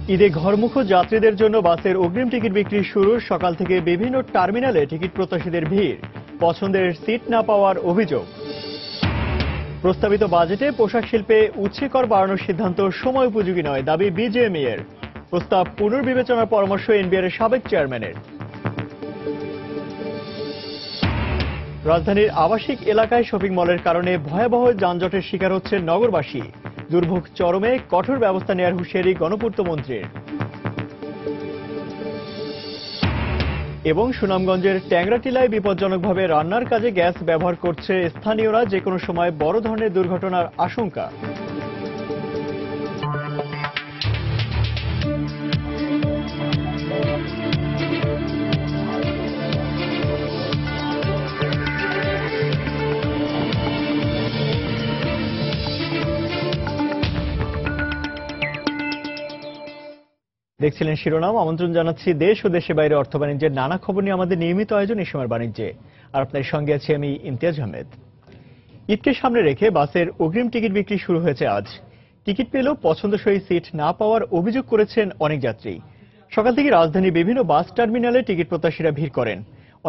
ঈদে ঘরমুখো যাত্রীদের জন্য বাসের অগ্রিম টিকিট বিক্রি শুরু। সকাল থেকে বিভিন্ন টার্মিনালে টিকিট প্রত্যাশীদের ভিড়, পছন্দের সিট না পাওয়ার অভিযোগ। প্রস্তাবিত বাজেটে পোশাক শিল্পে উৎসে কর বাড়ানোর সিদ্ধান্ত সময় উপযোগী নয়, দাবি বিজেএমইএ এর। প্রস্তাব পুনর্বিবেচনার পরামর্শ এনবিআর এর সাবেক চেয়ারম্যানের। রাজধানীর আবাসিক এলাকায় শপিং মলের কারণে ভয়াবহ যানজটের শিকার হচ্ছে নগরবাসী। দুর্ভোগ চরমে, কঠোর ব্যবস্থা নেওয়ার হুঁশিয়ারি গণপূর্ত মন্ত্রীর। এবং সুনামগঞ্জের ট্যাংরাটিলায় বিপজ্জনকভাবে রান্নার কাজে গ্যাস ব্যবহার করছে স্থানীয়রা, যে কোনো সময় বড় ধরনের দুর্ঘটনার আশঙ্কা। দেখছিলেন শিরোনাম। আমন্ত্রণ জানাচ্ছি দেশ ও দেশের বাইরে অর্থ বাণিজ্যের নানা খবর নিয়ে আমাদের নিয়মিত আয়োজন এই সময়ের বাণিজ্যে। আর আপনার সঙ্গে আছি আমি ইমতিয়াজ আহমেদ। ঈদকে সামনে রেখে বাসের অগ্রিম টিকিট বিক্রি শুরু হয়েছে আজ। টিকিট পেলেও পছন্দসই সিট না পাওয়ার অভিযোগ করেছেন অনেক যাত্রী। সকাল থেকে রাজধানীর বিভিন্ন বাস টার্মিনালে টিকিট প্রত্যাশীরা ভিড় করেন।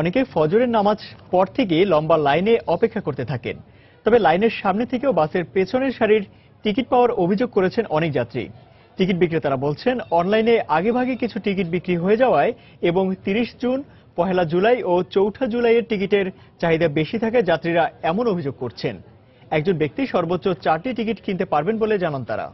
অনেকে ফজরের নামাজ পর থেকে লম্বা লাইনে অপেক্ষা করতে থাকেন। তবে লাইনের সামনে থেকেও বাসের পেছনের সারির টিকিট পাওয়ার অভিযোগ করেছেন অনেক যাত্রী। টিকিট বিক্রেতারা বলছেন, অনলাইনে আগেভাগে কিছু টিকিট বিক্রি হয়ে যাওয়ায় এবং 30 জুন, 1 জুলাই ও 4 জুলাইয়ের টিকিটের চাহিদা বেশি থাকায় যাত্রীরা এমন অভিযোগ করছেন। একজন ব্যক্তি সর্বোচ্চ 4টি টিকিট কিনতে পারবেন বলে জানান তারা।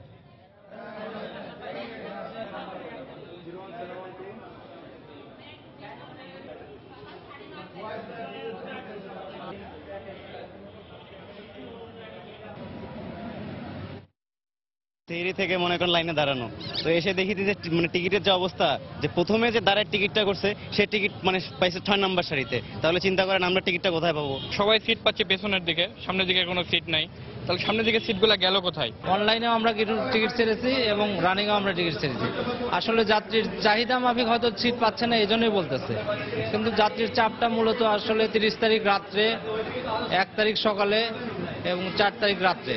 তেরি থেকে মনে করেন লাইনে দাঁড়ানো, তো এসে দেখি যে মানে টিকিটের যে অবস্থা, যে প্রথমে যে দাঁড়ায় টিকিটটা করছে সে টিকিট মানে পাইছে 6 নম্বর সারিতে। তাহলে চিন্তা করেন আমরা টিকিটটা কোথায় পাবো? সবাই সিট পাচ্ছে পেছনের দিকে, সামনের দিকে কোনো সিট নাই। তাহলে সামনের দিকে সিটগুলো গেল কোথায়? অনলাইনেও আমরা টিকিট ছেড়েছি এবং রানিংও আমরা টিকিট ছেড়েছি। আসলে যাত্রীর চাহিদা মাফিক হয়তো সিট পাচ্ছে না, এই জন্যই বলতেছে। কিন্তু যাত্রীর চাপটা মূলত আসলে 30 তারিখ রাত্রে, 1 তারিখ সকালে এবং 4 তারিখ রাত্রে।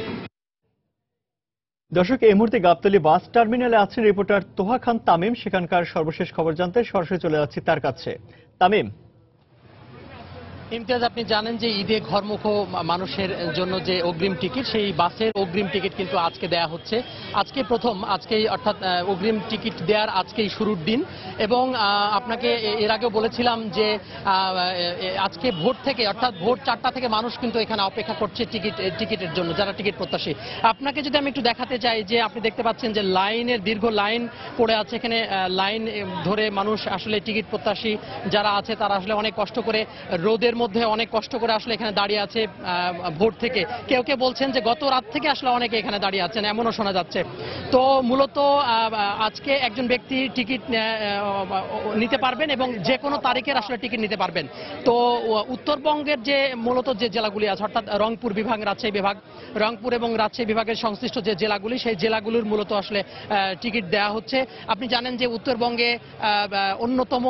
দর্শক, এই মুহূর্তে গাবতলী বাস টার্মিনালে আছেন রিপোর্টার তোহা খান তামিম। সেখানকার সর্বশেষ খবর জানতে সরাসরি চলে যাচ্ছি তার কাছে। তামিম। ইমতিয়াজ, আপনি জানেন যে ঈদে ঘরমুখো মানুষের জন্য যে অগ্রিম টিকিট, সেই বাসের অগ্রিম টিকিট কিন্তু আজকে দেয়া হচ্ছে। আজকে প্রথম, আজকেই অর্থাৎ অগ্রিম টিকিট দেওয়ার আজকেই শুরুর দিন। এবং আপনাকে এর আগেও বলেছিলাম যে আজকে ভোর থেকে, অর্থাৎ ভোর 4টা থেকে মানুষ কিন্তু এখানে অপেক্ষা করছে টিকিটের জন্য, যারা টিকিট প্রত্যাশী। আপনাকে যদি আমি একটু দেখাতে চাই, যে আপনি দেখতে পাচ্ছেন যে দীর্ঘ লাইন পড়ে আছে এখানে। লাইন ধরে মানুষ আসলে টিকিট প্রত্যাশী যারা আছে তারা আসলে অনেক কষ্ট করে, রোদের মধ্যে অনেক কষ্ট করে আসলে এখানে দাঁড়িয়ে আছে ভোর থেকে। কেউ কেউ বলছেন যে গত রাত থেকে আসলে অনেকে এখানে দাঁড়িয়ে আছেন, এমনও শোনা যাচ্ছে। তো মূলত আজকে একজন ব্যক্তি টিকিট নিতে পারবেন এবং যে কোনো তারিখের আসলে টিকিট নিতে পারবেন। তো উত্তরবঙ্গের যে মূলত যে জেলাগুলি আছে, অর্থাৎ রংপুর বিভাগ, রাজশাহী বিভাগ, রংপুর এবং রাজশাহী বিভাগের সংশ্লিষ্ট যে জেলাগুলি, সেই জেলাগুলির মূলত আসলে টিকিট দেওয়া হচ্ছে। আপনি জানেন যে উত্তরবঙ্গে অন্যতম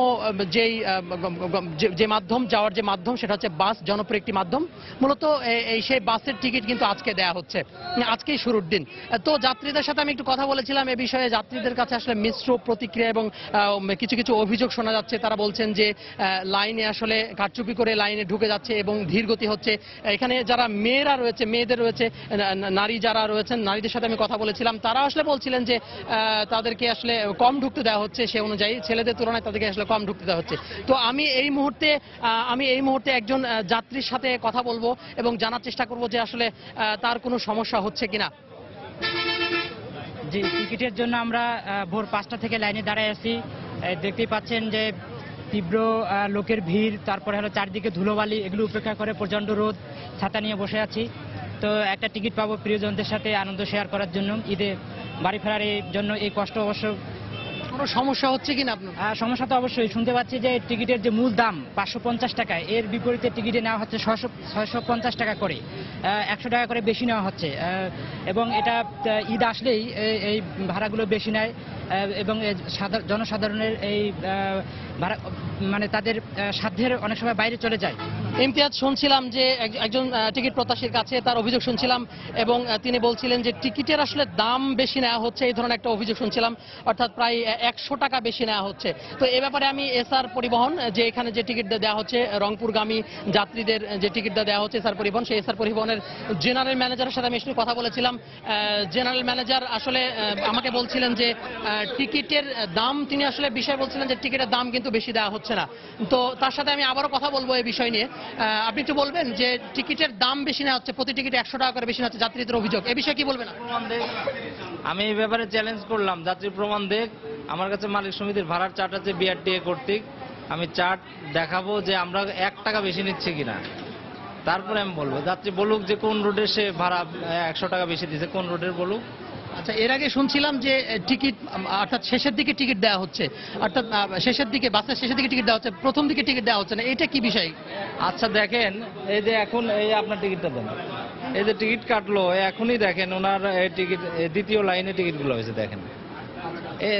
যে মাধ্যম যাওয়ার যে মাধ্যম, সেটা হচ্ছে বাস, জনপ্রিয় একটি মাধ্যম। মূলত সেই বাসের টিকিট কিন্তু আজকে দেয়া হচ্ছে, আজকেই শুরুর দিন। তো যাত্রীদের সাথে আমি একটু কথা বলেছিলাম এ বিষয়ে। যাত্রীদের কাছে আসলে মিশ্র প্রতিক্রিয়া এবং কিছু কিছু অভিযোগ শোনা যাচ্ছে। তারা বলছেন যে লাইনে আসলে কারচুপি করে লাইনে ঢুকে যাচ্ছে এবং ধীরগতি হচ্ছে। এখানে যারা মেয়েদের রয়েছে, নারী যারা রয়েছেন, নারীদের সাথে আমি কথা বলেছিলাম। তারা আসলে বলছিলেন যে তাদেরকে আসলে কম ঢুকতে দেওয়া হচ্ছে, সে অনুযায়ী ছেলেদের তুলনায় তাদেরকে আসলে কম ঢুকতে দেওয়া হচ্ছে। তো আমি এই মুহূর্তে একজন যাত্রীর সাথে কথা বলবো এবং জানার চেষ্টা করব যে আসলে তার কোনো সমস্যা হচ্ছে কিনা। জি, টিকিটের জন্য আমরা ভোর 5টা থেকে লাইনে দাঁড়ায় আছি। দেখতেই পাচ্ছেন যে তীব্র লোকের ভিড়, তারপরে হলো চারদিকে ধুলোবালি, এগুলো উপেক্ষা করে প্রচণ্ড রোদ, ছাতা নিয়ে বসে আছি। তো একটা টিকিট পাবো প্রিয়জনদের সাথে আনন্দ শেয়ার করার জন্য। ঈদে বাড়ি ফেরার জন্য এই কষ্ট অবশ্য। কোনো সমস্যা হচ্ছে কিনা আপনার? সমস্যা তো অবশ্যই। শুনতে পাচ্ছি যে টিকিটের যে মূল দাম 550 টাকা, এর বিপরীতে টিকিটে নেওয়া হচ্ছে 650 টাকা করে, 100 টাকা করে বেশি নেওয়া হচ্ছে। এবং এটা ঈদ আসলেই এই ভাড়াগুলো বেশি নেয় এবং জনসাধারণের এই ভাড়া মানে তাদের সাধ্যের অনেক সময় বাইরে চলে যায়। ইমতিয়াজ, শুনছিলাম যে একজন টিকিট প্রত্যাশীর কাছে তার অভিযোগ শুনছিলাম এবং তিনি বলছিলেন যে টিকিটের আসলে দাম বেশি নেওয়া হচ্ছে, এই ধরনের একটা অভিযোগ শুনছিলাম, অর্থাৎ প্রায় 100 টাকা বেশি নেওয়া হচ্ছে। তো এ ব্যাপারে আমি এসআর পরিবহন, যে এখানে যে টিকিট দেওয়া হচ্ছে রংপুরগামী যাত্রীদের যে টিকিটটা দেওয়া হচ্ছে এসআর পরিবহন, সেই এসআর পরিবহনের জেনারেল ম্যানেজারের সাথে আমি এসে কথা বলেছিলাম। জেনারেল ম্যানেজার আসলে আমাকে বলছিলেন যে টিকিটের দাম, তিনি আসলে বিষয় বলছিলেন যে টিকিটের দাম কিন্তু বেশি দেওয়া হচ্ছে না। তো তার সাথে আমি আবারও কথা বলবো এই বিষয় নিয়ে। আপনি একটু বলবেন যে টিকিটের দাম বেশি নেওয়া হচ্ছে, প্রতি টিকিট 100 টাকা করে বেশি নেওয়া হচ্ছে, যাত্রীদের অভিযোগ, এ বিষয়ে কি বলবেন? আমি এই ব্যাপারে চ্যালেঞ্জ করলাম, যাত্রী প্রমাণ দেখ। আমার কাছে মালিক সমিতির ভাড়ার চার্ট আছে বিআরটিএ কর্তৃক, আমি চার্ট দেখাবো যে আমরা 1 টাকা বেশি নিচ্ছি কিনা, তারপরে আমি বলবো। যাত্রী বলুক যে কোন রুটে সে ভাড়া 100 টাকা বেশি দিচ্ছে, কোন রুটের বলুক। আচ্ছা, এর আগে শুনছিলাম যে টিকিট অর্থাৎ শেষের দিকে টিকিট দেওয়া হচ্ছে, অর্থাৎ শেষের দিকে, বাসের শেষের দিকে টিকিট দেওয়া হচ্ছে, প্রথম দিকে টিকিট দেওয়া হচ্ছে না, এটা কি বিষয়? আচ্ছা দেখেন, এই যে এখন এই আপনার টিকিটটা দেন, এই যে টিকিট কাটলো এখনই দেখেন ওনার এই টিকিট দ্বিতীয় লাইনে টিকিটগুলো হয়েছে, দেখেন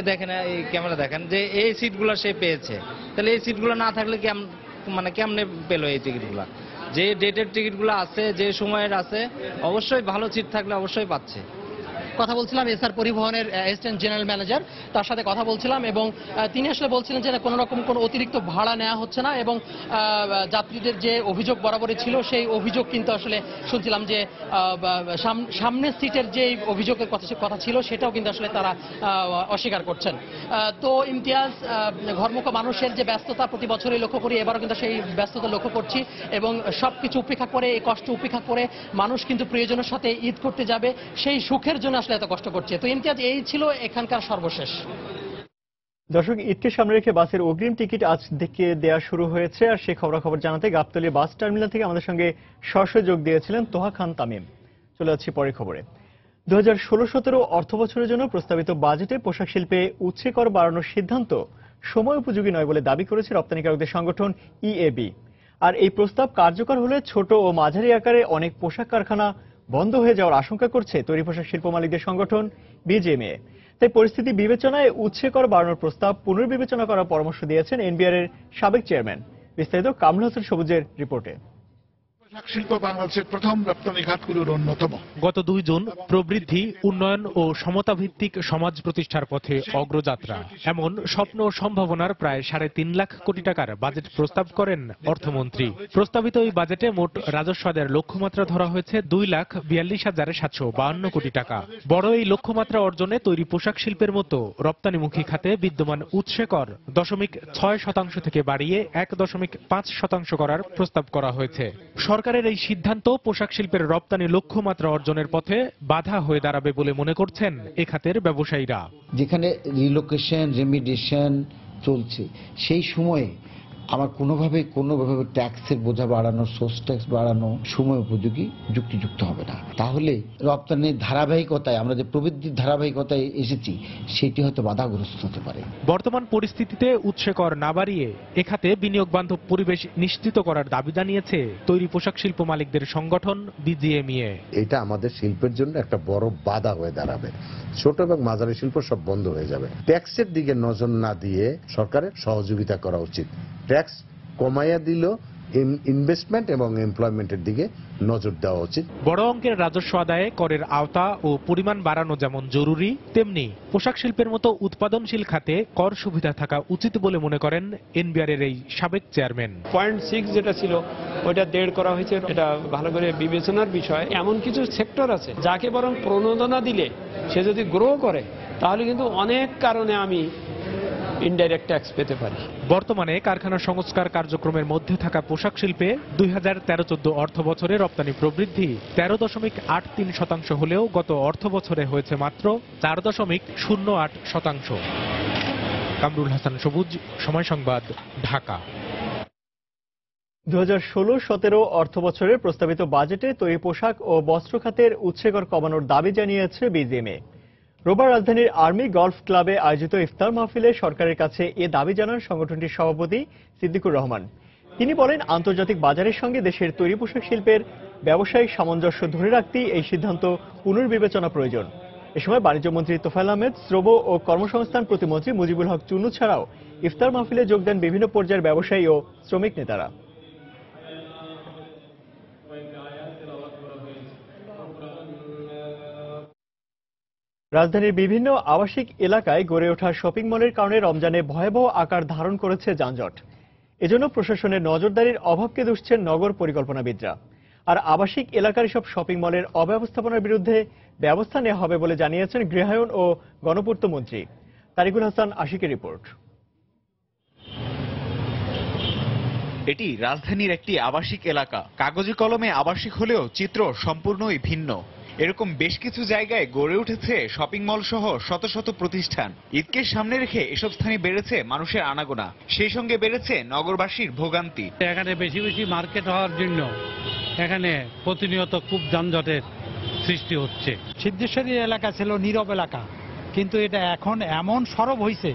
দেখেন এই ক্যামেরা দেখেন যে এই সিটগুলো সে পেয়েছে। তাহলে এই সিটগুলো না থাকলে মানে কেমনে পেলো এই টিকিটগুলো? যে ডেটের টিকিটগুলো আছে, যে সময়ের আছে, অবশ্যই ভালো সিট থাকলে অবশ্যই পাচ্ছে। কথা বলছিলাম এসআর পরিবহনের অ্যাসিস্ট্যান্ট জেনারেল ম্যানেজার, তার সাথে কথা বলছিলাম এবং তিনি আসলে বলছিলেন যে কোনো রকম কোনো অতিরিক্ত ভাড়া নেওয়া হচ্ছে না এবং যাত্রীদের যে অভিযোগ বরাবরই ছিল সেই অভিযোগ কিন্তু আসলে শুনছিলাম যে সামনের সিটের যে অভিযোগের কথা ছিল সেটাও কিন্তু আসলে তারা অস্বীকার করছেন। তো ইমতিয়াজ, ঘরমুখ মানুষের যে ব্যস্ততা প্রতি বছরই লক্ষ্য করি, এবারও কিন্তু সেই ব্যস্ততা লক্ষ্য করছি এবং সবকিছু উপেক্ষা করে, এই কষ্ট উপেক্ষা করে মানুষ কিন্তু প্রিয়জনের সাথে ঈদ করতে যাবে, সেই সুখের জন্য আসলে এত কষ্ট করছে। তো ইমতিয়াজ, এই ছিল এখানকার সর্বশেষ। দর্শক, ঈদকে সামনে রেখে বাসের অগ্রিম টিকিট আজ থেকে দেওয়া শুরু হয়েছে, আর সেই খবরাখবর জানাতে গাবতলী বাস টার্মিনাল থেকে আমাদের সঙ্গে সরাসরি যোগ দিয়েছিলেন তোহা খান তামিম। চলে যাচ্ছি পরের খবরে। 2016-17 অর্থ বছরের জন্য প্রস্তাবিত বাজেটে পোশাক শিল্পে উৎসে কর বাড়ানোর সিদ্ধান্ত সময় উপযোগী নয় বলে দাবি করেছে রপ্তানিকারকদের সংগঠন ইএবি। আর এই প্রস্তাব কার্যকর হলে ছোট ও মাঝারি আকারে অনেক পোশাক কারখানা বন্ধ হয়ে যাওয়ার আশঙ্কা করছে তৈরি পোশাক শিল্প মালিকদের সংগঠন বিজিএমএ। তাই পরিস্থিতি বিবেচনায় উৎসে কর বাড়ানোর প্রস্তাব পুনর্বিবেচনা করার পরামর্শ দিয়েছেন এনবিআর এর সাবেক চেয়ারম্যান। বিস্তারিত কামরুল হাসান সবুজের রিপোর্টে। পোশাক শিল্প বাংলাদেশের প্রথম রপ্তানি খাতগুলোর অন্যতম। গত 2 জুন প্রবৃদ্ধি, উন্নয়ন ও সমতা ভিত্তিক সমাজ প্রতিষ্ঠার পথে অগ্রযাত্রা, এমন স্বপ্ন সম্ভাবনার প্রায় 3.5 লাখ কোটি টাকার বাজেট প্রস্তাব করেন অর্থমন্ত্রী। প্রস্তাবিত এই বাজেটে মোট রাজস্ব আদায়ের লক্ষ্যমাত্রা ধরা হয়েছে 2,42,752 কোটি টাকা। বড় এই লক্ষ্যমাত্রা অর্জনে তৈরি পোশাক শিল্পের মতো রপ্তানিমুখী খাতে বিদ্যমান উৎসে কর 0.6% থেকে বাড়িয়ে 1.5% করার প্রস্তাব করা হয়েছে। সরকারের এই সিদ্ধান্ত পোশাক শিল্পের রপ্তানি লক্ষ্যমাত্রা অর্জনের পথে বাধা হয়ে দাঁড়াবে বলে মনে করছেন এ খাতের ব্যবসায়ীরা। যেখানে রিলোকেশন, রেমিডিয়েশন চলছে, সেই সময়ে আমার কোনোভাবে ট্যাক্সের বোঝা বাড়ানো, সোর্স ট্যাক্স বাড়ানো সময় উপযোগী, যুক্তিযুক্ত হবে না। তাহলে রপ্তানির ধারাবাহিকতায়, আমরা যে প্রবৃদ্ধির ধারাবাহিকতায় এসেছি, সেটি হয়তো বাধাগ্রস্ত হতে পারে। বর্তমান পরিস্থিতিতে উৎসে কর না বাড়িয়ে এ খাতে বিনিয়োগ বান্ধব পরিবেশ নিশ্চিত করার দাবি জানিয়েছে তৈরি পোশাক শিল্প মালিকদের সংগঠন বিজিএমইএ। এটা আমাদের শিল্পের জন্য একটা বড় বাধা হয়ে দাঁড়াবে। ছোট এবং মাঝারি শিল্প সব বন্ধ হয়ে যাবে। ট্যাক্সের দিকে নজর না দিয়ে সরকারের সহযোগিতা করা উচিত। ট্যাক্স কমাইয়া দিল, ইনভেস্টমেন্ট এবং এমপ্লয়মেন্টের দিকে নজর দেওয়া উচিত। বড় অঙ্কের রাজস্ব আদায়ে করের আওতা ও পরিমাণ বাড়ানো যেমন জরুরি, তেমনি পোশাক শিল্পের মতো উৎপাদনশীল খাতে কর সুবিধা থাকা উচিত বলে মনে করেন এনবিআর এর এই সাবেক চেয়ারম্যান। 0.6 যেটা ছিল ওইটা 1.5 করা হয়েছে। এটা ভালো করে বিবেচনার বিষয়। এমন কিছু সেক্টর আছে যাকে বরং প্রণোদনা দিলে সে যদি গ্রো করে, তাহলে কিন্তু অনেক কারণে আমি ইনডাইরেক্ট ট্যাক্স পেতে পারি। বর্তমানে কারখানা সংস্কার কার্যক্রমের মধ্যে থাকা পোশাক শিল্পে 2013-14 অর্থ বছরে রপ্তানি প্রবৃদ্ধি 13.83% হলেও গত অর্থ বছরে হয়েছে মাত্র 4.08%। কামরুল হাসান সবুজ, সময় সংবাদ, ঢাকা। 2016-17 অর্থ বছরের প্রস্তাবিত বাজেটে তৈরি পোশাক ও বস্ত্র খাতের উৎসে কর কমানোর দাবি জানিয়েছে বিজিএমএ। রোববার রাজধানীর আর্মি গলফ ক্লাবে আয়োজিত ইফতার মাহফিলে সরকারের কাছে এ দাবি জানান সংগঠনটির সভাপতি সিদ্দিকুর রহমান। তিনি বলেন, আন্তর্জাতিক বাজারের সঙ্গে দেশের তৈরি পোশাক শিল্পের ব্যবসায়িক সামঞ্জস্য ধরে রাখতেই এই সিদ্ধান্ত পুনর্বিবেচনা প্রয়োজন। এ সময় বাণিজ্যমন্ত্রী তোফায়েল আহমেদ, শ্রম ও কর্মসংস্থান প্রতিমন্ত্রী মুজিবুল হক চুন্নু ছাড়াও ইফতার মাহফিলে যোগ দেন বিভিন্ন পর্যায়ের ব্যবসায়ী ও শ্রমিক নেতারা। রাজধানীর বিভিন্ন আবাসিক এলাকায় গড়ে ওঠা শপিং মলের কারণে রমজানে ভয়াবহ আকার ধারণ করেছে যানজট। এজন্য প্রশাসনের নজরদারির অভাবকে দুষছেন নগর পরিকল্পনাবিদরা। আর আবাসিক এলাকার সব শপিং মলের অব্যবস্থাপনার বিরুদ্ধে ব্যবস্থা নেওয়া হবে বলে জানিয়েছেন গৃহায়ন ও গণপূর্ত মন্ত্রী তারিকুল হাসান আশিকের রিপোর্ট। এটি রাজধানীর একটি আবাসিক এলাকা। কাগজে কলমে আবাসিক হলেও চিত্র সম্পূর্ণই ভিন্ন। এরকম বেশ কিছু জায়গায় গড়ে উঠেছে শপিং মল সহ শত শত প্রতিষ্ঠান। ঈদকে সামনে রেখে এসব স্থানে বেড়েছে মানুষের আনাগোনা, সেই সঙ্গে বেড়েছে নগরবাসীর ভোগান্তি। এখানে বেশি বেশি মার্কেট হওয়ার জন্য এখানে প্রতিনিয়ত খুব যানজটের সৃষ্টি হচ্ছে। সিদ্ধেশ্বরী এলাকা ছিল নীরব এলাকা, কিন্তু এটা এখন এমন সরব হয়েছে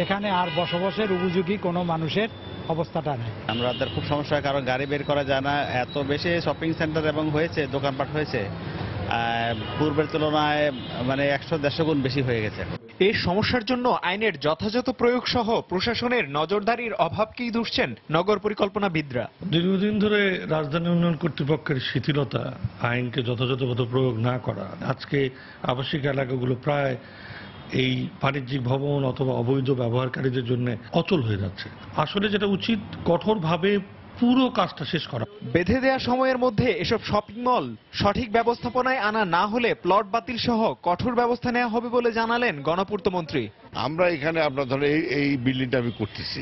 এখানে আর বসবাসের উপযোগী কোনো মানুষের অবস্থাটা নেই। আমাদের খুব সমস্যা, কারণ গাড়ি বের করা যায় না, এত বেশি শপিং সেন্টার এবং হয়েছে, দোকানপাট হয়েছে, পূর্বের তুলনায় মানে 100-150 গুণ বেশি হয়ে গেছে। এই সমস্যার জন্য আইনের যথাযথ প্রয়োগ সহ প্রশাসনের নজরদারির অভাবকেই দুষছেন নগর পরিকল্পনাবিদরা। দীর্ঘদিন ধরে রাজধানী উন্নয়ন কর্তৃপক্ষের শিথিলতা, আইনকে যথাযথভাবে প্রয়োগ না করা, আজকে আবাসিক এলাকাগুলো প্রায় এই বাণিজ্যিক ভবন অথবা অবৈধ ব্যবহারকারীদের জন্য অচল হয়ে যাচ্ছে। আসলে যেটা উচিত, কঠোরভাবে পুরো কাজটা শেষ করা। বেঁধে দেওয়া সময়ের মধ্যে এসব শপিং মল সঠিক ব্যবস্থাপনায় আনা না হলে প্লট বাতিল সহ কঠোর ব্যবস্থা নেওয়া হবে বলে জানালেন গণপূর্ত মন্ত্রী। আমরা এখানে আপনার ধরেন এই বিল্ডিংটা আমি করতেছি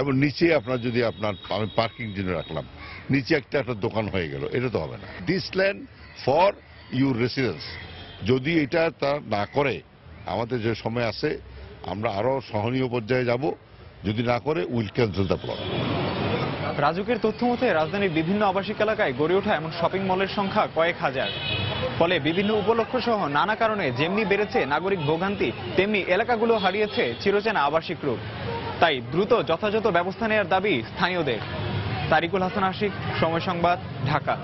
এবং নিচে আপনার যদি আমি পার্কিং জন্য রাখলাম, নিচে একটা দোকান হয়ে গেল, এটা তো হবে না। This land for your residence, যদি এটা তা না করে আমাদের যে সময় আছে আমরা আরো সহনীয় পর্যায়ে যাব, যদি না করে উইল ক্যান্সেল দ্য প্লট। রাজুকের তথ্য মতে রাজধানীর বিভিন্ন আবাসিক এলাকায় গড়ে ওঠা এমন শপিং মলের সংখ্যা কয়েক হাজার। ফলে বিভিন্ন উপলক্ষ সহ নানা কারণে যেমনি বেড়েছে নাগরিক ভোগান্তি, তেমনি এলাকাগুলো হারিয়েছে চিরচেনা আবাসিক রূপ। তাই দ্রুত যথাযথ ব্যবস্থা নেওয়ার দাবি স্থানীয়দের। তারিকুল হাসান আশিক, সময় সংবাদ, ঢাকা।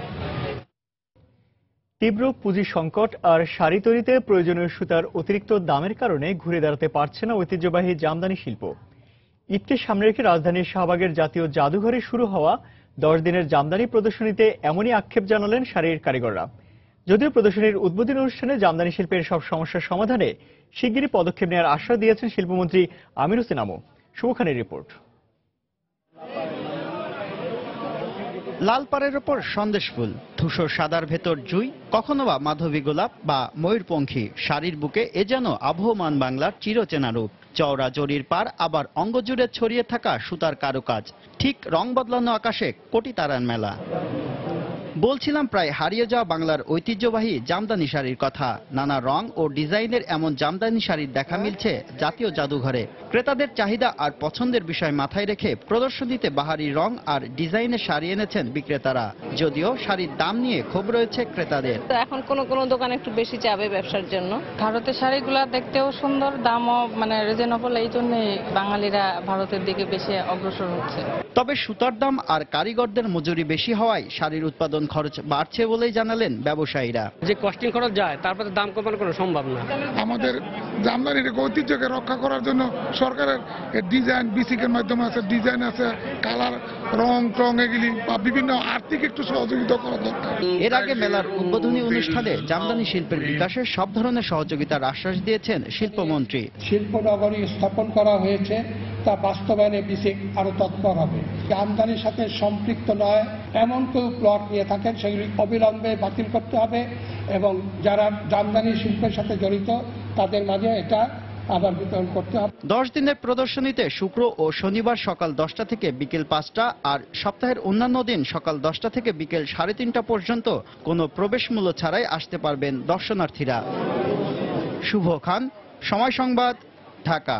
তীব্র পুঁজি সংকট আর শাড়ি তৈরিতে প্রয়োজনীয় সুতার অতিরিক্ত দামের কারণে ঘুরে দাঁড়াতে পারছে না ঐতিহ্যবাহী জামদানি শিল্প। ঈদকে সামনে রেখে রাজধানীর শাহবাগের জাতীয় জাদুঘরে শুরু হওয়া 10 দিনের জামদানি প্রদর্শনীতে এমনই আক্ষেপ জানালেন শাড়ির কারিগররা। যদিও প্রদর্শনীর উদ্বোধনী অনুষ্ঠানে জামদানি শিল্পের সব সমস্যার সমাধানে শিগগিরই পদক্ষেপ নেওয়ার আশ্বাস দিয়েছেন শিল্পমন্ত্রী আমির হোসেন আমু। শুভ খানের রিপোর্ট। লাল পাড়ের ওপর সন্দেশ ফুল, ধূসর সাদার ভেতর জুই, কখনো বা মাধবী গোলাপ বা ময়ূরপঙ্খী, শাড়ির বুকে এ যেন আবহমান বাংলার চিরচেনা রূপ। চওড়া জরির পার, আবার অঙ্গজুড়ে ছড়িয়ে থাকা সুতার কারুকাজ, ঠিক রং বদলানো আকাশে কোটি তারার মেলা। বলছিলাম প্রায় হারিয়ে যাওয়া বাংলার ঐতিহ্যবাহী জামদানি শাড়ির কথা। নানা রং ও ডিজাইনের এমন জামদানি শাড়ির দেখা মিলছে জাতীয় জাদুঘরে। ক্রেতাদের চাহিদা আর পছন্দের বিষয় মাথায় রেখে প্রদর্শনীতে বাহারি রং আর ডিজাইনের শাড়ি এনেছেন বিক্রেতারা। যদিও শাড়ির দাম নিয়ে ক্ষোভ রয়েছে ক্রেতাদের। এখন কোন দোকান একটু বেশি চাবে ব্যবসার জন্য। ভারতের শাড়িগুলো দেখতেও সুন্দর, দামও মানে রিজনেবল, এই জন্যই বাঙালিরা ভারতের দিকে বেশি অগ্রসর হচ্ছে। তবে সুতার দাম আর কারিগরদের মজুরি বেশি হওয়ায় শাড়ির উৎপাদন খরচ বাড়ছে বলেই জানালেন ব্যবসায়ীরা। যে কস্টিং খরচ যায়, তারপরে দাম কমানো কোনো সম্ভব না। আমাদের জামদানির ঐতিহ্যকে রক্ষা করার জন্য সরকারের ডিজাইন বিসিকের মাধ্যমে আছে, ডিজাইন আছে, কালার, রং টং এগুলি বা বিভিন্ন আর্থিক একটু সহযোগিতা করা দরকার। এর আগে মেলার উদ্বোধনী অনুষ্ঠানে জামদানি শিল্পের বিকাশে সব ধরনের সহযোগিতার আশ্বাস দিয়েছেন শিল্পমন্ত্রী। শিল্প নগরী স্থাপন করা হয়েছে, তা বাস্তবায়নে বিসিক আরো তৎপর হবে। জামদানির সাথে সম্পৃক্ত নয় এমন কেউ প্লট নিয়ে থাকেন, সেগুলি অবিলম্বে বাতিল করতে হবে এবং যারা জামদানি শিল্পের সাথে জড়িত তাদের মাঝে এটা আবার বিতরণ করতে হবে। 10 দিনের প্রদর্শনীতে শুক্র ও শনিবার সকাল 10টা থেকে বিকেল 5টা আর সপ্তাহের অন্যান্য দিন সকাল 10টা থেকে বিকেল 3:30টা পর্যন্ত কোনো প্রবেশ মূল্য ছাড়াই আসতে পারবেন দর্শনার্থীরা। শুভ খান, সময় সংবাদ, ঢাকা।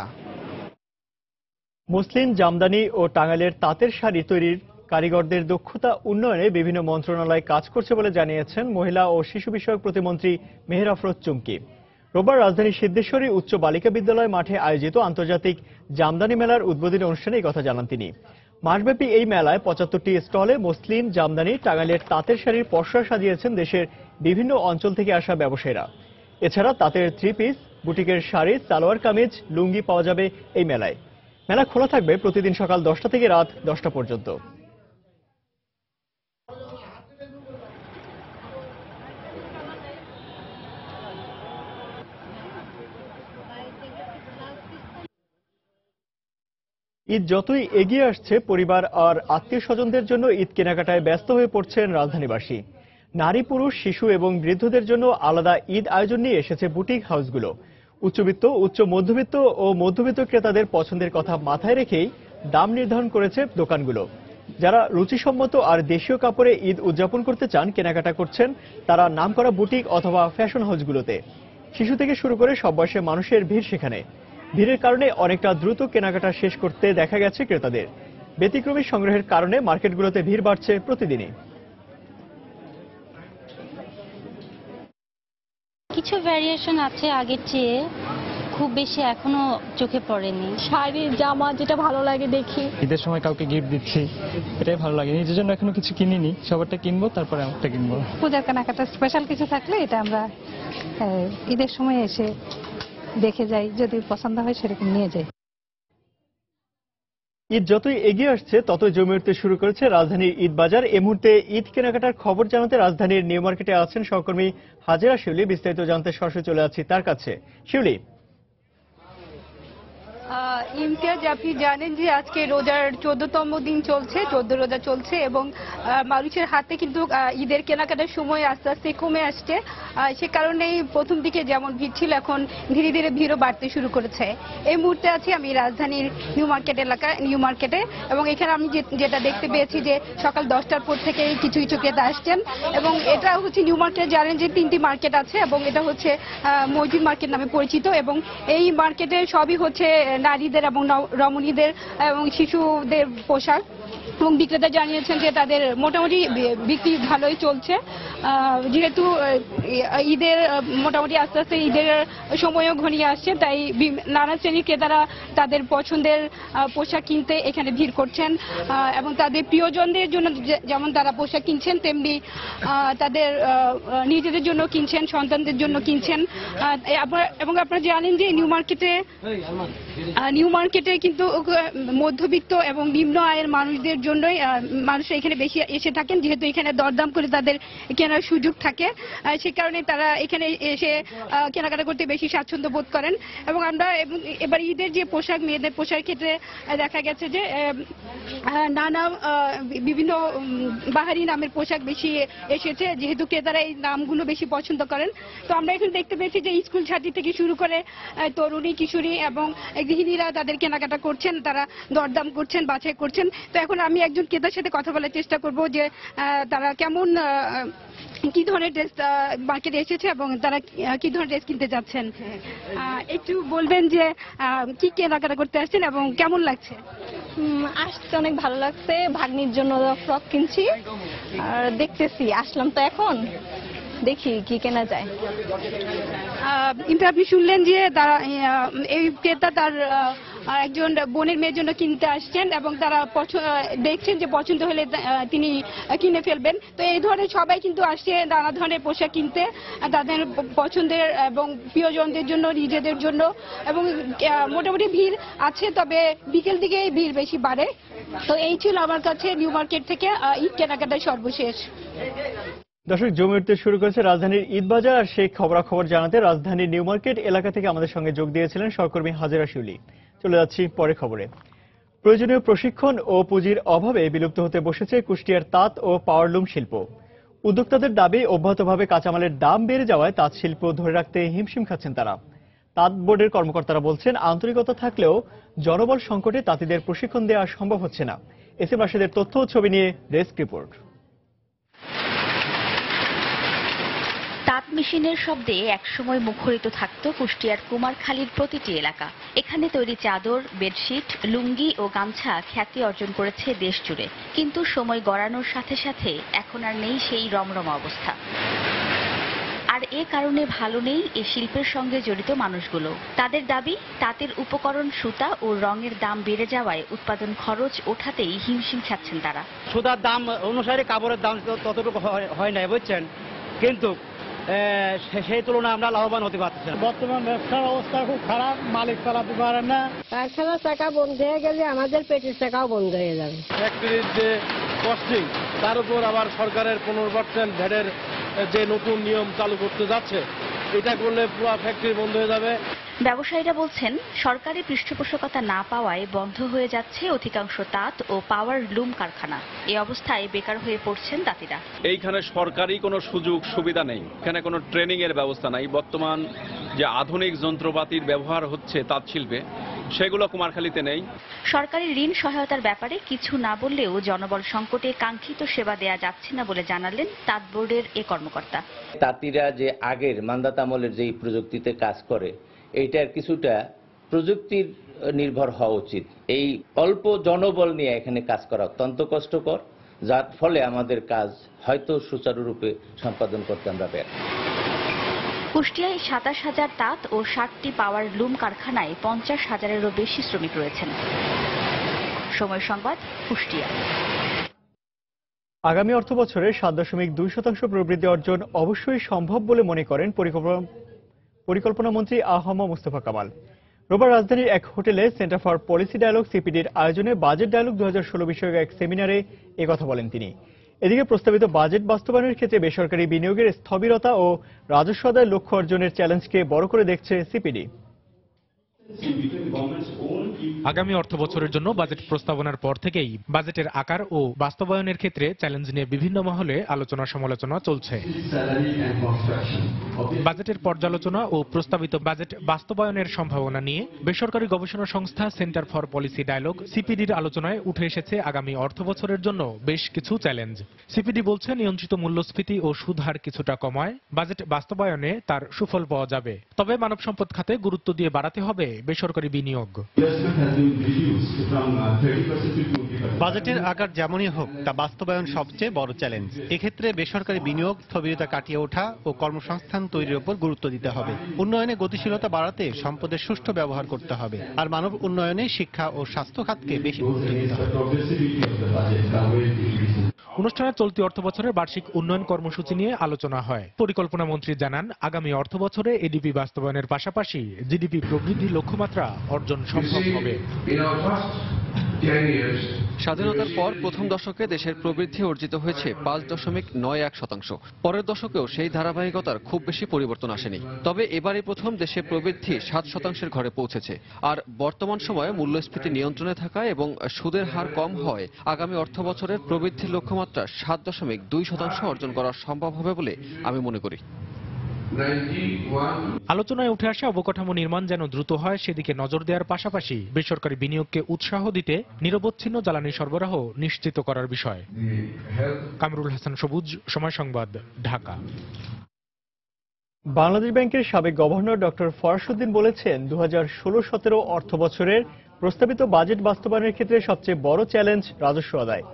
মুসলিম জামদানি ও টাঙ্গাইলের তাঁতের শাড়ি তৈরির কারিগরদের দক্ষতা উন্নয়নে বিভিন্ন মন্ত্রণালয় কাজ করছে বলে জানিয়েছেন মহিলা ও শিশু বিষয়ক প্রতিমন্ত্রী মেহের আফরোজ চুমকি। রোববার রাজধানীর সিদ্ধেশ্বরী উচ্চ বালিকা বিদ্যালয় মাঠে আয়োজিত আন্তর্জাতিক জামদানি মেলার উদ্বোধনী অনুষ্ঠানে এই কথা জানান তিনি। মাসব্যাপী এই মেলায় 75টি স্টলে মুসলিম জামদানি, টাঙ্গাইলের তাঁতের শাড়ির পসরা সাজিয়েছেন দেশের বিভিন্ন অঞ্চল থেকে আসা ব্যবসায়ীরা। এছাড়া তাঁতের 3 পিস, বুটিকের শাড়ি, সালোয়ার কামিজ, লুঙ্গি পাওয়া যাবে এই মেলায়। মেলা খোলা থাকবে প্রতিদিন সকাল 10টা থেকে রাত 10টা পর্যন্ত। ঈদ যতই এগিয়ে আসছে, পরিবার আর আত্মীয় স্বজনদের জন্য ঈদ কেনাকাটায় ব্যস্ত হয়ে পড়ছেন রাজধানীবাসী। নারী, পুরুষ, শিশু এবং বৃদ্ধদের জন্য আলাদা ঈদ আয়োজন নিয়ে এসেছে বুটিক হাউসগুলো। উচ্চবিত্ত, উচ্চ মধ্যবিত্ত ও মধ্যবিত্ত ক্রেতাদের পছন্দের কথা মাথায় রেখেই দাম নির্ধারণ করেছে দোকানগুলো। যারা রুচিসম্মত আর দেশীয় কাপড়ে ঈদ উদযাপন করতে চান, কেনাকাটা করছেন তারা নামকরা বুটিক অথবা ফ্যাশন হাউসগুলোতে। শিশু থেকে শুরু করে সব বয়সের মানুষের ভিড় সেখানে। ভিড়ের কারণে অনেকটা দ্রুত কেনাকাটা শেষ করতে দেখা গেছে ক্রেতাদের। ব্যতিক্রমী সংগ্রহের কারণে মার্কেটগুলোতে ভিড় বাড়ছে প্রতিদিনই। কিছু ভ্যারিয়েশন আছে আগের চেয়ে, খুব বেশি এখনো চোখে পড়েনি। শাড়ি, জামা যেটা ভালো লাগে দেখি। ঈদের সময় কাউকে গিফট দিচ্ছি, এটাই ভালো লাগে। নিজের জন্য এখনো কিছু কিনিনি, সবারটা কিনবো, তারপরে আমারটা কিনবো। পূজার কেনাকাটা স্পেশাল কিছু থাকলে এটা আমরা ঈদের সময় এসে দেখে যাই, যদি পছন্দ হয় সেরকম নিয়ে যাই। ঈদ যতই এগিয়ে আসছে ততই জমে উঠতে শুরু করেছে রাজধানীর ঈদ বাজার। এই মুহূর্তে ঈদ কেনাকাটার খবর জানাতে রাজধানীর নিউ মার্কেটে আছেন সহকর্মী হাজেরা শিউলি। বিস্তারিত জানতে সরাসরি চলে যাচ্ছি তার কাছে। শিউলি, ইমতিয়াজ, আপনি জানেন যে আজকে রোজার 14তম দিন চলছে, 14 রোজা চলছে এবং মানুষের হাতে কিন্তু ঈদের কেনাকাটার সময় আস্তে আস্তে কমে আসছে। সে কারণেই প্রথম দিকে যেমন ভিড় ছিল, এখন ধীরে ধীরে ভিড়ও বাড়তে শুরু করেছে। এই মুহূর্তে আছি আমি রাজধানীর নিউ মার্কেট এলাকায়, নিউ মার্কেটে, এবং এখানে আমি যেটা দেখতে পেয়েছি যে সকাল 10টার পর থেকে কিছু কিছু ক্রেতা আসছেন। এবং এটা হচ্ছে নিউ মার্কেট, জানেন যে 3টি মার্কেট আছে এবং এটা হচ্ছে মসজিদ মার্কেট নামে পরিচিত। এবং এই মার্কেটে সবই হচ্ছে নারীদের এবং রমণীদের এবং শিশুদের পোশাক। এবং বিক্রেতা জানিয়েছেন যে তাদের মোটামুটি বিক্রি ভালোই চলছে, যেহেতু ঈদের মোটামুটি আস্তে আস্তে ঈদের সময়ও ঘনিয়ে আসছে, তাই নানা শ্রেণীর ক্রেতারা তাদের পছন্দের পোশাক কিনতে এখানে ভিড় করছেন। এবং তাদের প্রিয়জনদের জন্য যেমন তারা পোশাক কিনছেন, তেমনি তাদের নিজেদের জন্য কিনছেন, সন্তানদের জন্য কিনছেন। এবং আপনারা জানেন যে নিউ মার্কেটে কিন্তু মধ্যবিত্ত এবং নিম্ন আয়ের মানুষদের জন্যই মানুষরা এখানে বেশি এসে থাকেন, যেহেতু এখানে দরদাম করে তাদের কেনার সুযোগ থাকে। সে কারণে তারা এখানে এসে কেনাকাটা করতে বেশি স্বাচ্ছন্দ্য বোধ করেন। এবং আমরা এবার ঈদের যে পোশাক, মেয়েদের পোশাক ক্ষেত্রে দেখা গেছে যে নানা বিভিন্ন বাহারি নামের পোশাক বেশি এসেছে, যেহেতু ক্রেতারা এই নামগুলো বেশি পছন্দ করেন। তো আমরা এখন দেখতে পেয়েছি যে স্কুল ছাত্রী থেকে শুরু করে তরুণী, কিশোরী এবং গৃহিণীরা তাদের কেনাকাটা করছেন, তারা দরদাম করছেন, বাছাই করছেন। তো এখন আমি একজন ক্রেতার সাথে কথা বলার চেষ্টা করব যে তারা কেমন, কি ধরনের ড্রেস মার্কেটে এসেছে এবং তারা কি ধরনের ড্রেস কিনতে যাচ্ছেন। একটু বলবেন যে কি কেনাকাটা করতে আসছেন এবং কেমন লাগছে? আসতে অনেক ভালো লাগছে, ভাগ্নির জন্য ফ্রক কিনছি আর দেখতেছি, আসলাম তো এখন, দেখি কি কেনা যায়। কিন্তু আপনি শুনলেন যে তারা, এই ক্রেতা তার একজন বোনের মেয়ের জন্য কিনতে আসছেন এবং তারা দেখছেন যে পছন্দ হলে তিনি কিনে ফেলবেন। তো এই ধরনের সবাই কিন্তু আসছে নানা ধরনের পোশাক কিনতে, তাদের পছন্দের এবং প্রিয়জনদের জন্য, নিজেদের জন্য। এবং মোটামুটি ভিড় আছে, তবে বিকেল দিকে ভিড় বেশি বাড়ে। তো এই ছিল আমার কাছে নিউ মার্কেট থেকে ঈদ কেনাকাটার সর্বশেষ। দর্শক, জমে উঠতে শুরু করেছে রাজধানীর ঈদ বাজার। আর সেই খবরাখবর জানাতে রাজধানীর নিউ মার্কেট এলাকা থেকে আমাদের সঙ্গে যোগ দিয়েছিলেন সহকর্মী হাজেরা শিউলি। চলে যাচ্ছি পরের খবরে। প্রয়োজনীয় প্রশিক্ষণ ও পুঁজির অভাবে বিলুপ্ত হতে বসেছে কুষ্টিয়ার তাঁত ও পাওয়ারলুম শিল্প। উদ্যোক্তাদের দাবি, অব্যাহতভাবে কাঁচামালের দাম বেড়ে যাওয়ায় তাঁত শিল্প ধরে রাখতে হিমশিম খাচ্ছেন তারা। তাঁত বোর্ডের কর্মকর্তারা বলছেন, আন্তরিকতা থাকলেও জনবল সংকটে তাঁতিদের প্রশিক্ষণ দেওয়া সম্ভব হচ্ছে না। এসএম রাশেদের তথ্য ও ছবি নিয়ে ডেস্ক রিপোর্ট। তাঁত মেশিনের শব্দে একসময় মুখরিত থাকত কুষ্টিয়ার কুমারখালীর প্রতিটি এলাকা। এখানে তৈরি চাদর, বেডশিট, লুঙ্গি ও গামছা খ্যাতি অর্জন করেছে দেশ জুড়ে। কিন্তু সময় গড়ানোর সাথে সাথে এখন আর নেই সেই রমরমা অবস্থা। আর এ কারণে ভালো নেই এ শিল্পের সঙ্গে জড়িত মানুষগুলো। তাদের দাবি, তাঁতের উপকরণ, সুতা ও রঙের দাম বেড়ে যাওয়ায় উৎপাদন খরচ ওঠাতেই হিমশিম খাচ্ছেন তারা। সুতার দাম অনুসারে কাপড়ের দাম ততটুকু হয় না, বুঝছেন, কিন্তু সেই তুলনায় আমরা লাভবান হতে পারছি না। বর্তমান ব্যবসার অবস্থা খুব খারাপ, মালিক চালাতে পারে না। কারখানার চাকা বন্ধ হয়ে গেলে আমাদের পেটের চাকাও বন্ধ হয়ে যাবে। ফ্যাক্টরির যে কস্টিং, তার উপর আবার সরকারের 15% ভ্যাটের যে নতুন নিয়ম চালু করতে যাচ্ছে, এটা করলে পুরো ফ্যাক্টরি বন্ধ হয়ে যাবে। ব্যবসায়ীরা বলছেন সরকারি পৃষ্ঠপোষকতা না পাওয়ায় বন্ধ হয়ে যাচ্ছে অধিকাংশ তাঁত ও পাওয়ার লুম কারখানা। এই অবস্থায় বেকার হয়ে পড়ছেন তাঁতিরা। এইখানে সরকারি কোনো সুযোগ সুবিধা নেই, এখানে কোনো ট্রেনিং এর ব্যবস্থা নাই। বর্তমান যে আধুনিক যন্ত্রপাতির ব্যবহার হচ্ছে তাঁত শিল্পে, সেগুলো কুমারখালীতে নেই। সরকারি ঋণ সহায়তার ব্যাপারে কিছু না বললেও জনবল সংকটে কাঙ্ক্ষিত সেবা দেয়া যাচ্ছে না বলে জানালেন তাঁত বোর্ডের এ কর্মকর্তা। তাঁতিরা যে আগের মান্দাত আমলের যেই প্রযুক্তিতে কাজ করে, এইটার কিছুটা প্রযুক্তির নির্ভর হওয়া উচিত। এই অল্প জনবল নিয়ে এখানে কাজ করা অত্যন্ত কষ্টকর, যার ফলে আমাদের কাজ হয়তো সুচারুরূপে সম্পাদন করতে আমরা পারি। কুষ্টিয়ায় ২৭,০০০ তাঁত ও ৬০টি পাওয়ার লুম কারখানায় ৫০,০০০-এরও বেশি শ্রমিক রয়েছেন। সময় সংবাদ, কুষ্টিয়া। আগামী অর্থবছরে ৭.২% প্রবৃদ্ধি অর্জন অবশ্যই সম্ভব বলে মনে করেন পরিকল্পনা মন্ত্রী আ.হ.ম মুস্তফা কামাল। রোববার রাজধানীর এক হোটেলে সেন্টার ফর পলিসি ডায়ালগ সিপিডির আয়োজনে বাজেট ডায়ালগ ২০১৬ বিষয়ক এক সেমিনারে একথা বলেন তিনি। এদিকে প্রস্তাবিত বাজেট বাস্তবায়নের ক্ষেত্রে বেসরকারি বিনিয়োগের স্থবিরতা ও রাজস্ব আদায়ের লক্ষ্য অর্জনের চ্যালেঞ্জকে বড় করে দেখছে সিপিডি। আগামী অর্থবছরের জন্য বাজেট প্রস্তাবনার পর থেকেই বাজেটের আকার ও বাস্তবায়নের ক্ষেত্রে চ্যালেঞ্জ নিয়ে বিভিন্ন মহলে আলোচনা সমালোচনা চলছে। বাজেটের পর্যালোচনা ও প্রস্তাবিত বাজেট বাস্তবায়নের সম্ভাবনা নিয়ে বেসরকারি গবেষণা সংস্থা সেন্টার ফর পলিসি ডায়ালগ সিপিডির আলোচনায় উঠে এসেছে আগামী অর্থবছরের জন্য বেশ কিছু চ্যালেঞ্জ। সিপিডি বলছে নিয়ন্ত্রিত মূল্যস্ফীতি ও সুদ হার কিছুটা কমায় বাজেট বাস্তবায়নে তার সুফল পাওয়া যাবে, তবে মানব সম্পদ খাতে গুরুত্ব দিয়ে বাড়াতে হবে বেসরকারি বিনিয়োগ। বাজেটের আকার যেমনই হোক তা বাস্তবায়ন সবচেয়ে বড় চ্যালেঞ্জ। এক্ষেত্রে বেসরকারি বিনিয়োগ স্থবিরতা কাটিয়ে ওঠা ও কর্মসংস্থান তৈরির উপর গুরুত্ব দিতে হবে। উন্নয়নে গতিশীলতা বাড়াতে সম্পদের সুষ্ঠু ব্যবহার করতে হবে, আর মানব উন্নয়নে শিক্ষা ও স্বাস্থ্য খাতকে বেশি গুরুত্ব দিতে হবে। অনুষ্ঠানে চলতি অর্থবছরের বার্ষিক উন্নয়ন কর্মসূচি নিয়ে আলোচনা হয়। পরিকল্পনা মন্ত্রী জানান, আগামী অর্থবছরে এডিপি বাস্তবায়নের পাশাপাশি জিডিপি প্রবৃদ্ধির লক্ষ্যমাত্রা অর্জন সম্ভব হবে। স্বাধীনতার পর প্রথম দশকে দেশের প্রবৃদ্ধি অর্জিত হয়েছে ৫.৯১%। পরের দশকেও সেই ধারাবাহিকতার খুব বেশি পরিবর্তন আসেনি। তবে এবারই প্রথম দেশে প্রবৃদ্ধি ৭% ঘরে পৌঁছেছে। আর বর্তমান সময়ে মূল্যস্ফীতি নিয়ন্ত্রণে থাকা এবং সুদের হার কম হয় আগামী অর্থবছরের প্রবৃদ্ধির লক্ষ্যমাত্রা ৭.২% অর্জন করা সম্ভব হবে বলে আমি মনে করি। আলোচনায় উঠে আসা অবকাঠামো নির্মাণ যেন দ্রুত হয় সেদিকে নজর দেওয়ার পাশাপাশি বেসরকারি বিনিয়োগকে উৎসাহ দিতে নিরবচ্ছিন্ন জ্বালানি সরবরাহ নিশ্চিত করার বিষয়। কামরুল হাসান সবুজ, সময় সংবাদ, ঢাকা। বাংলাদেশ ব্যাংকের সাবেক গভর্নর ডক্টর ফরাসউদ্দিন বলেছেন, 2016-17 অর্থ বছরের প্রস্তাবিত বাজেট বাস্তবায়নের ক্ষেত্রে সবচেয়ে বড় চ্যালেঞ্জ রাজস্ব আদায়।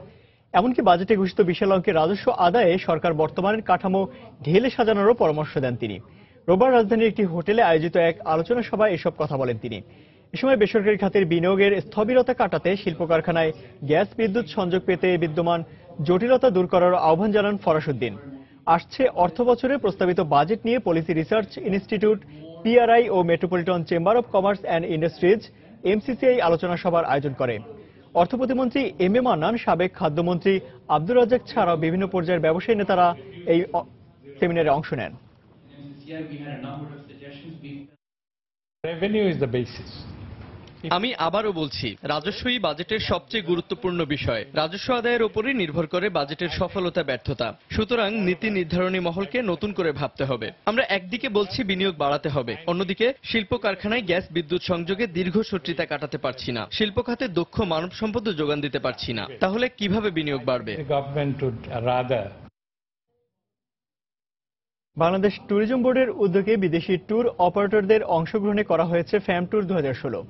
এমনকি বাজেটে ঘোষিত বিশাল অঙ্কের রাজস্ব আদায়ে সরকার বর্তমানের কাঠামো ঢেলে সাজানোরও পরামর্শ দেন তিনি। রোববার রাজধানীর একটি হোটেলে আয়োজিত এক আলোচনা সভায় এসব কথা বলেন তিনি। এ সময় বেসরকারি খাতের বিনিয়োগের স্থবিরতা কাটাতে শিল্প কারখানায় গ্যাস বিদ্যুৎ সংযোগ পেতে বিদ্যমান জটিলতা দূর করার আহ্বান জানান ফরাসউদ্দিন। আসছে অর্থ বছরে প্রস্তাবিত বাজেট নিয়ে পলিসি রিসার্চ ইনস্টিটিউট, পিআরআই ও metropolitan chamber of commerce and industries MCCI আলোচনা সভার আয়োজন করে। অর্থ প্রতিমন্ত্রী এম এ মান্নান, সাবেক খাদ্যমন্ত্রী আব্দুর রাজ্জাক ছাড়াও বিভিন্ন পর্যায়ের ব্যবসায়ী নেতারা এই সেমিনারে অংশ নেন। আমি আবারও বলছি, রাজস্বই বাজেটের সবচেয়ে গুরুত্বপূর্ণ বিষয়। রাজস্ব আদায়ের উপরই নির্ভর করে বাজেটের সফলতা ব্যর্থতা। সুতরাং নীতি নির্ধারণী মহলকে নতুন করে ভাবতে হবে। আমরা একদিকে বলছি বিনিয়োগ বাড়াতে হবে, অন্যদিকে শিল্প কারখানায় গ্যাস বিদ্যুৎ সংযোগে দীর্ঘসূত্রিতা কাটাতে পারছি না, শিল্প খাতে দক্ষ মানব সম্পদ যোগান দিতে পারছি না। তাহলে কিভাবে বিনিয়োগ বাড়বে? বাংলাদেশ ট্যুরিজম বোর্ডের উদ্যোগে বিদেশি ট্যুর অপারেটরদের অংশগ্রহণে করা হয়েছে ফ্যাম ট্যুর 2016।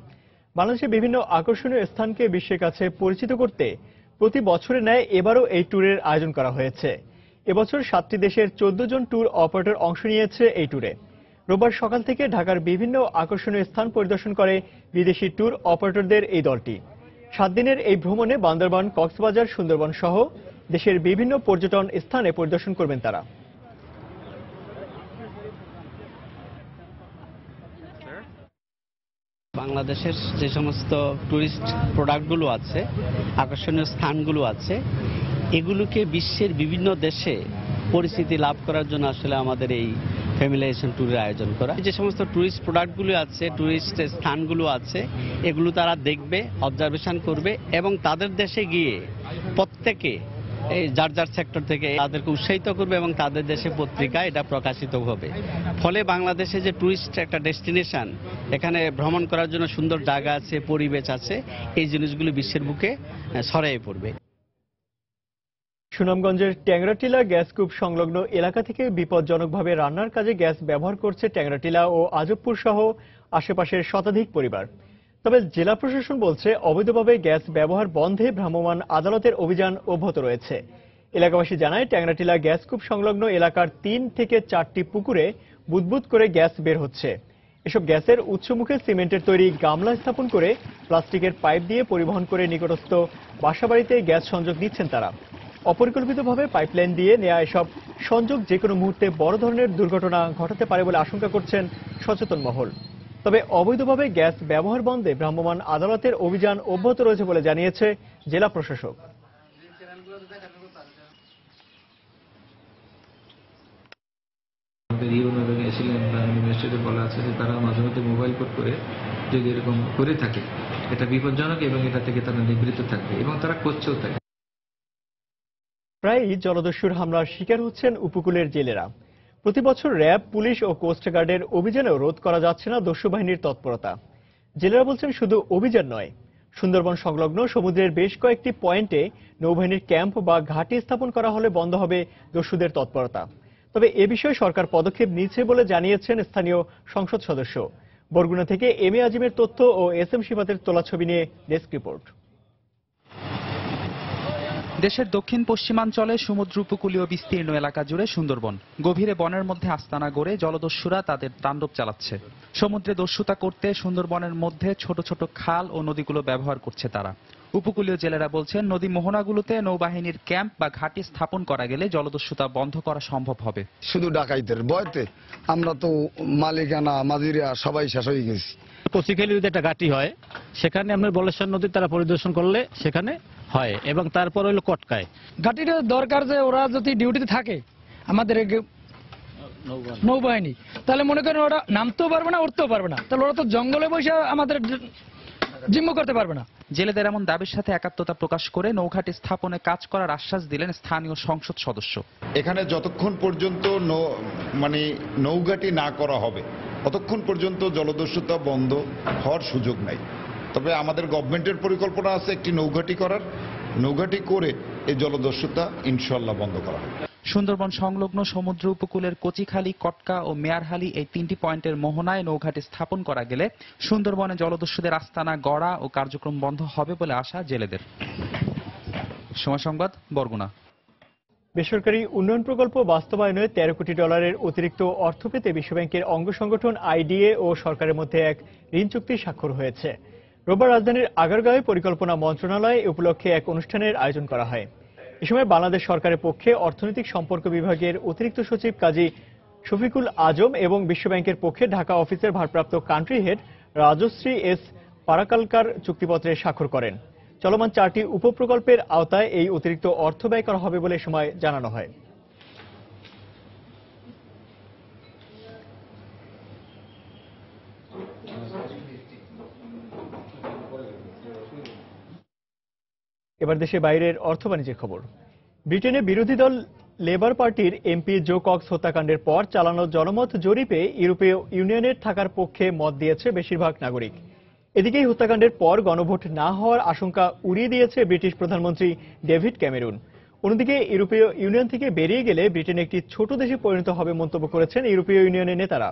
বাংলাদেশের বিভিন্ন আকর্ষণীয় স্থানকে বিশ্বের কাছে পরিচিত করতে প্রতি বছরের ন্যায় এবারও এই ট্যুরের আয়োজন করা হয়েছে। এবছর 7টি দেশের 14 জন ট্যুর অপারেটর অংশ নিয়েছে এই ট্যুরে। রোববার সকাল থেকে ঢাকার বিভিন্ন আকর্ষণীয় স্থান পরিদর্শন করে বিদেশি ট্যুর অপারেটরদের এই দলটি। 7 দিনের এই ভ্রমণে বান্দরবান, কক্সবাজার, সুন্দরবন সহ দেশের বিভিন্ন পর্যটন স্থানে পরিদর্শন করবেন তারা। বাংলাদেশের যে সমস্ত টুরিস্ট প্রোডাক্টগুলো আছে, আকর্ষণীয় স্থানগুলো আছে, এগুলোকে বিশ্বের বিভিন্ন দেশে পরিচিতি লাভ করার জন্য আসলে আমাদের এই ফ্যামিলাইজেশন ট্যুরের আয়োজন করা। যে সমস্ত ট্যুরিস্ট প্রোডাক্টগুলো আছে, ট্যুরিস্ট স্থানগুলো আছে, এগুলো তারা দেখবে, অবজারভেশন করবে এবং তাদের দেশে গিয়ে প্রত্যেকে এই যার যার সেক্টর থেকে তাদেরকে উৎসাহিত করবে এবং তাদের দেশে পত্রিকায় এটা প্রকাশিত হবে। ফলে বাংলাদেশে যে ট্যুরিস্ট একটা ডেস্টিনেশন, এখানে ভ্রমণ করার জন্য সুন্দর জায়গা আছে, পরিবেশ আছে, এই জিনিসগুলো বিশ্বের বুকে ছড়িয়ে পড়বে। সুনামগঞ্জের ট্যাংরাটিলা গ্যাস কূপ সংলগ্ন এলাকা থেকে বিপজ্জনকভাবে রান্নার কাজে গ্যাস ব্যবহার করছে ট্যাংরাটিলা ও আজবপুর সহ আশেপাশের শতাধিক পরিবার। তবে জেলা প্রশাসন বলছে অবৈধভাবে গ্যাস ব্যবহার বন্ধে ভ্রাম্যমাণ আদালতের অভিযান অব্যাহত রয়েছে। এলাকাবাসী জানায় ট্যাংরাটিলা গ্যাস কূপ সংলগ্ন এলাকার 3 থেকে 4টি পুকুরে বুদবুদ করে গ্যাস বের হচ্ছে। এসব গ্যাসের উৎসমুখে সিমেন্টের তৈরি গামলা স্থাপন করে প্লাস্টিকের পাইপ দিয়ে পরিবহন করে নিকটস্থ বাসাবাড়িতে গ্যাস সংযোগ দিচ্ছেন তারা। অপরিকল্পিতভাবে পাইপলাইন দিয়ে নেওয়া এসব সংযোগ যে কোনো মুহূর্তে বড় ধরনের দুর্ঘটনা ঘটাতে পারে বলে আশঙ্কা করছেন সচেতন মহল। তবে অবৈধভাবে গ্যাস ব্যবহার বন্ধে ভ্রাম্যমাণ আদালতের অভিযান অব্যাহত রয়েছে বলে জানিয়েছে জেলা প্রশাসক। বলা আছে যে তারা মাঝে মধ্যে মোবাইল কোড করে যদি এরকম করে থাকে এটা বিপজ্জনক এবং এটা থেকে তারা নিবৃত্ত থাকবে এবং তারা করছেও তাই। প্রায়ই জলদস্যুর হামলার শিকার হচ্ছেন উপকূলের জেলেরা। প্রতি বছর র্যাব, পুলিশ ও কোস্টগার্ডের অভিযানেও রোধ করা যাচ্ছে না দস্যু বাহিনীর তৎপরতা। জেলেরা বলছেন শুধু অভিযান নয়, সুন্দরবন সংলগ্ন সমুদ্রের বেশ কয়েকটি পয়েন্টে নৌবাহিনীর ক্যাম্প বা ঘাঁটি স্থাপন করা হলে বন্ধ হবে দস্যুদের তৎপরতা। তবে এ বিষয়ে সরকার পদক্ষেপ নিচ্ছে বলে জানিয়েছেন স্থানীয় সংসদ সদস্য। বরগুনা থেকে এম এ আজিমের তথ্য ও এস এম শিফাতের তোলা ছবি নিয়ে ডেস্ক রিপোর্ট। দেশের দক্ষিণ পশ্চিমাঞ্চলে সমুদ্র উপকূলীয় বিস্তীর্ণ এলাকা জুড়ে সুন্দরবন। গভীরে বনের মধ্যে আস্তানা গড়ে জলদস্যুরা তাদের তাণ্ডব চালাচ্ছে। সমুদ্রে দস্যুতা করতে সুন্দরবনের মধ্যে ছোট ছোট খাল ও নদীগুলো ব্যবহার করছে তারা। উপকূলীয় জেলেরা বলছেন নদী মোহনাগুলোতে নৌবাহিনীর ক্যাম্প বা ঘাঁটি স্থাপন করা গেলে জলদস্যুতা বন্ধ করা সম্ভব হবে। শুধু ডাকাইতের ভয়তে আমরা তো মালিকানা মাঝিরা সবাই শেষ হয়ে গেছি। কচিখালি যদি একটা ঘাঁটি হয়, সেখানে আপনার বলেশ্বর নদী তারা পরিদর্শন করলে সেখানে হয়, এবং তারপর হলো কটকায় ঘাঁটিটা দরকার যে ওরা যদি ডিউটিতে থাকে আমাদের নৌবাহিনী, তাহলে মনে করেন ওরা নামতেও পারবে না, উঠতেও পারবে না, তাহলে ওরা তো জঙ্গলে বসে আমাদের জিম্ম করতে পারবে না। জেলেদের এমন দাবির সাথে একাত্মতা প্রকাশ করে নৌঘাটি স্থাপনে কাজ করার আশ্বাস দিলেন স্থানীয় সংসদ সদস্য। এখানে যতক্ষণ পর্যন্ত নৌঘাটি না করা হবে ততক্ষণ পর্যন্ত জলদস্যুতা বন্ধ হওয়ার সুযোগ নাই। তবে আমাদের গভর্নমেন্টের পরিকল্পনা আছে একটি নৌঘাটি করার, নৌঘাটি করে এই জলদস্যুতা ইনশাআল্লাহ বন্ধ করা হবে। সুন্দরবন সংলগ্ন সমুদ্র উপকূলের কচিখালি, কটকা ও মেয়ারহালি এই 3টি পয়েন্টের মোহনায় নৌঘাটি স্থাপন করা গেলে সুন্দরবনে জলদস্যুদের আস্তানা গড়া ও কার্যক্রম বন্ধ হবে বলে আশা জেলেদের। সময় সংবাদ, বরগুনা। বেসরকারি উন্নয়ন প্রকল্প বাস্তবায়নে $13 কোটি অতিরিক্ত অর্থ পেতে বিশ্বব্যাংকের অঙ্গ সংগঠন আইডিএ ও সরকারের মধ্যে এক ঋণ চুক্তি স্বাক্ষর হয়েছে। রোববার রাজধানীর আগারগাঁওয়ে পরিকল্পনা মন্ত্রণালয়ে এ উপলক্ষে এক অনুষ্ঠানের আয়োজন করা হয়। এ সময় বাংলাদেশ সরকারের পক্ষে অর্থনৈতিক সম্পর্ক বিভাগের অতিরিক্ত সচিব কাজী শফিকুল আজম এবং বিশ্বব্যাংকের পক্ষে ঢাকা অফিসের ভারপ্রাপ্ত কান্ট্রি হেড রাজশ্রী এস পারাকালকার চুক্তিপত্রে স্বাক্ষর করেন। চলমান 4টি উপপ্রকল্পের আওতায় এই অতিরিক্ত অর্থ ব্যয় করা হবে বলে সময় জানানো হয়। এবার দেশের বাইরের অর্থ বাণিজ্যের খবর। ব্রিটেনে বিরোধী দল লেবার পার্টির এমপি জো কক্স হত্যাকাণ্ডের পর চালানো জনমত জরিপে ইউরোপীয় ইউনিয়নের থাকার পক্ষে মত দিয়েছে বেশিরভাগ নাগরিক। এদিকে এই হত্যাকাণ্ডের পর গণভোট না হওয়ার আশঙ্কা উড়িয়ে দিয়েছে ব্রিটিশ প্রধানমন্ত্রী ডেভিড ক্যামেরুন। অন্যদিকে ইউরোপীয় ইউনিয়ন থেকে বেরিয়ে গেলে ব্রিটেন একটি ছোট দেশে পরিণত হবে মন্তব্য করেছেন ইউরোপীয় ইউনিয়নের নেতারা।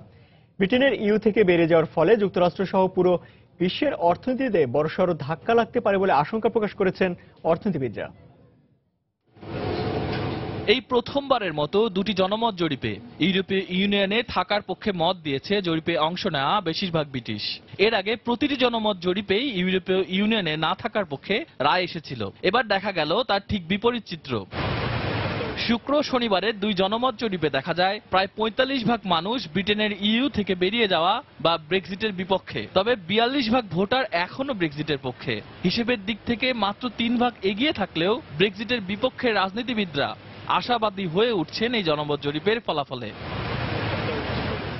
ব্রিটেনের ইউ থেকে বেরিয়ে যাওয়ার ফলে যুক্তরাষ্ট্র সহ পুরো বিশ্বের অর্থনীতিতে বড়সড় ধাক্কা লাগতে পারে বলে আশঙ্কা প্রকাশ করেছেন অর্থনীতিবিদরা। এই প্রথমবারের মতো দুটি জনমত জরিপে ইউরোপীয় ইউনিয়নে থাকার পক্ষে মত দিয়েছে জরিপে অংশ নেওয়া বেশিরভাগ ব্রিটিশ। এর আগে প্রতিটি জনমত জরিপেই ইউরোপীয় ইউনিয়নে না থাকার পক্ষে রায় এসেছিল। এবার দেখা গেল তার ঠিক বিপরীত চিত্র। শুক্র শনিবারের দুই জনমত জরিপে দেখা যায় প্রায় 45% মানুষ ব্রিটেনের ইইউ থেকে বেরিয়ে যাওয়া বা ব্রেক্সিটের বিপক্ষে, তবে 42% ভোটার এখনো ব্রেক্সিটের পক্ষে। হিসেবের দিক থেকে মাত্র 3% এগিয়ে থাকলেও ব্রেক্সিটের বিপক্ষে রাজনীতিবিদরা আশাবাদী হয়ে উঠছেন এই জনমত জরিপের ফলাফলে।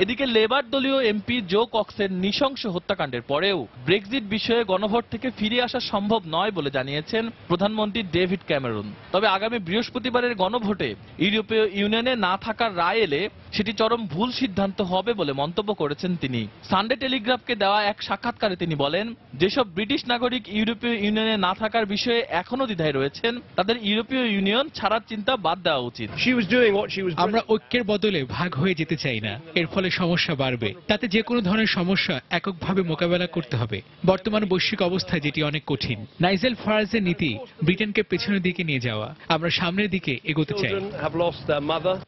এদিকে লেবার দলীয় এমপি জো কক্সের নৃশংস হত্যাকাণ্ডের পরেও ব্রেক্সিট বিষয়ে গণভোট থেকে ফিরে আসা সম্ভব নয় বলে জানিয়েছেন প্রধানমন্ত্রী ডেভিড ক্যামেরন। তবে আগামী বৃহস্পতিবারের গণভোটে ইউরোপীয় ইউনিয়নে না থাকার রায় এলে সেটি চরম ভুল সিদ্ধান্ত হবে বলে মন্তব্য করেছেন তিনি। সানডে টেলিগ্রাফকে দেওয়া এক সাক্ষাৎকারে তিনি বলেন, যেসব ব্রিটিশ নাগরিক ইউরোপীয় ইউনিয়নে না থাকার বিষয়ে এখনো দ্বিধায় রয়েছেন তাদের ইউরোপীয় ইউনিয়ন ছাড়ার চিন্তা বাদ দেওয়া উচিত। আমরা ঐক্যের বদলে ভাগ হয়ে যেতে চাই না। এর ফলে সমস্যা বাড়বে। তাতে যে কোনো ধরনের সমস্যা এককভাবে মোকাবেলা করতে হবে। বর্তমান বৈশ্বিক অবস্থায় যেটি অনেক কঠিন। নাইজেল ফারাজের নীতি ব্রিটেনকে পেছনের দিকে নিয়ে যাওয়া। আমরা সামনের দিকে এগোতে চাই।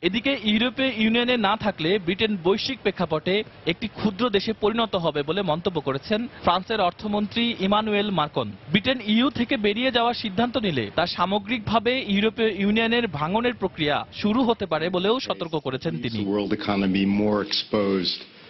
এদিকে ইউরোপীয় ইউনিয়নে না থাকলে ব্রিটেন বৈশ্বিক প্রেক্ষাপটে একটি ক্ষুদ্র দেশে পরিণত হবে বলে মন্তব্য করেছেন ফ্রান্সের অর্থমন্ত্রী ইমানুয়েল মাক্রন। ব্রিটেন ইইউ থেকে বেরিয়ে যাওয়ার সিদ্ধান্ত নিলে তা সামগ্রিকভাবে ইউরোপীয় ইউনিয়নের ভাঙনের প্রক্রিয়া শুরু হতে পারে বলেও সতর্ক করেছেন তিনি।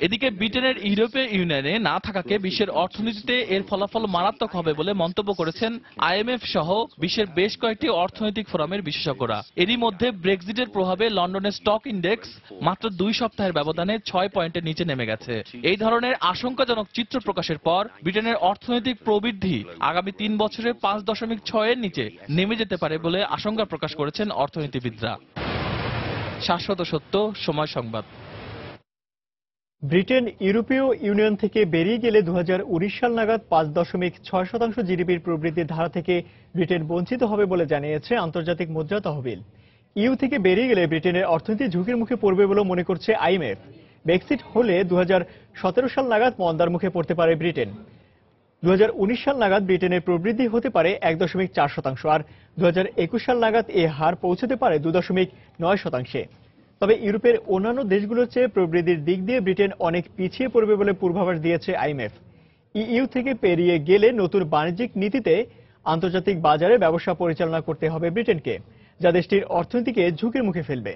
এদিকে ব্রিটেনের ইউরোপীয় ইউনিয়নে না থাকাকে বিশ্বের অর্থনীতিতে এর ফলাফল মারাত্মক হবে বলে মন্তব্য করেছেন আইএমএফ সহ বিশ্বের বেশ কয়েকটি অর্থনৈতিক ফোরামের বিশেষজ্ঞরা। এরই মধ্যে ব্রেক্সিটের প্রভাবে লন্ডনের স্টক ইন্ডেক্স মাত্র 2 সপ্তাহের ব্যবধানে 6 পয়েন্টের নিচে নেমে গেছে। এই ধরনের আশঙ্কাজনক চিত্র প্রকাশের পর ব্রিটেনের অর্থনৈতিক প্রবৃদ্ধি আগামী 3 বছরে 5.6 এর নিচে নেমে যেতে পারে বলে আশঙ্কা প্রকাশ করেছেন অর্থনীতিবিদরা। শাশ্বত সত্য, সময় সংবাদ। ব্রিটেন ইউরোপীয় ইউনিয়ন থেকে বেরিয়ে গেলে 2019 সাল নাগাদ 5.6% জিডিপির প্রবৃদ্ধির ধারা থেকে ব্রিটেন বঞ্চিত হবে বলে জানিয়েছে আন্তর্জাতিক মুদ্রা তহবিল। ইউ থেকে বেরিয়ে গেলে ব্রিটেনের অর্থনীতি ঝুঁকির মুখে পড়বে বলে মনে করছে আইএমএফ। ব্রেক্সিট হলে 2017 সাল নাগাদ মন্দার মুখে পড়তে পারে ব্রিটেন। 2019 সাল নাগাদ ব্রিটেনের প্রবৃদ্ধি হতে পারে 1.4%, আর 2021 সাল নাগাদ এ হার পৌঁছতে পারে 2.9%। তবে ইউরোপের অন্যান্য দেশগুলোর চেয়ে প্রবৃদ্ধির দিক দিয়ে ব্রিটেন অনেক পিছিয়ে পড়বে বলে পূর্বাভাস দিয়েছে আইএমএফ। ইইউ থেকে পেরিয়ে গেলে নতুন বাণিজ্যিক নীতিতে আন্তর্জাতিক বাজারে ব্যবসা পরিচালনা করতে হবে ব্রিটেনকে, যা দেশটির অর্থনীতিকে ঝুঁকির মুখে ফেলবে।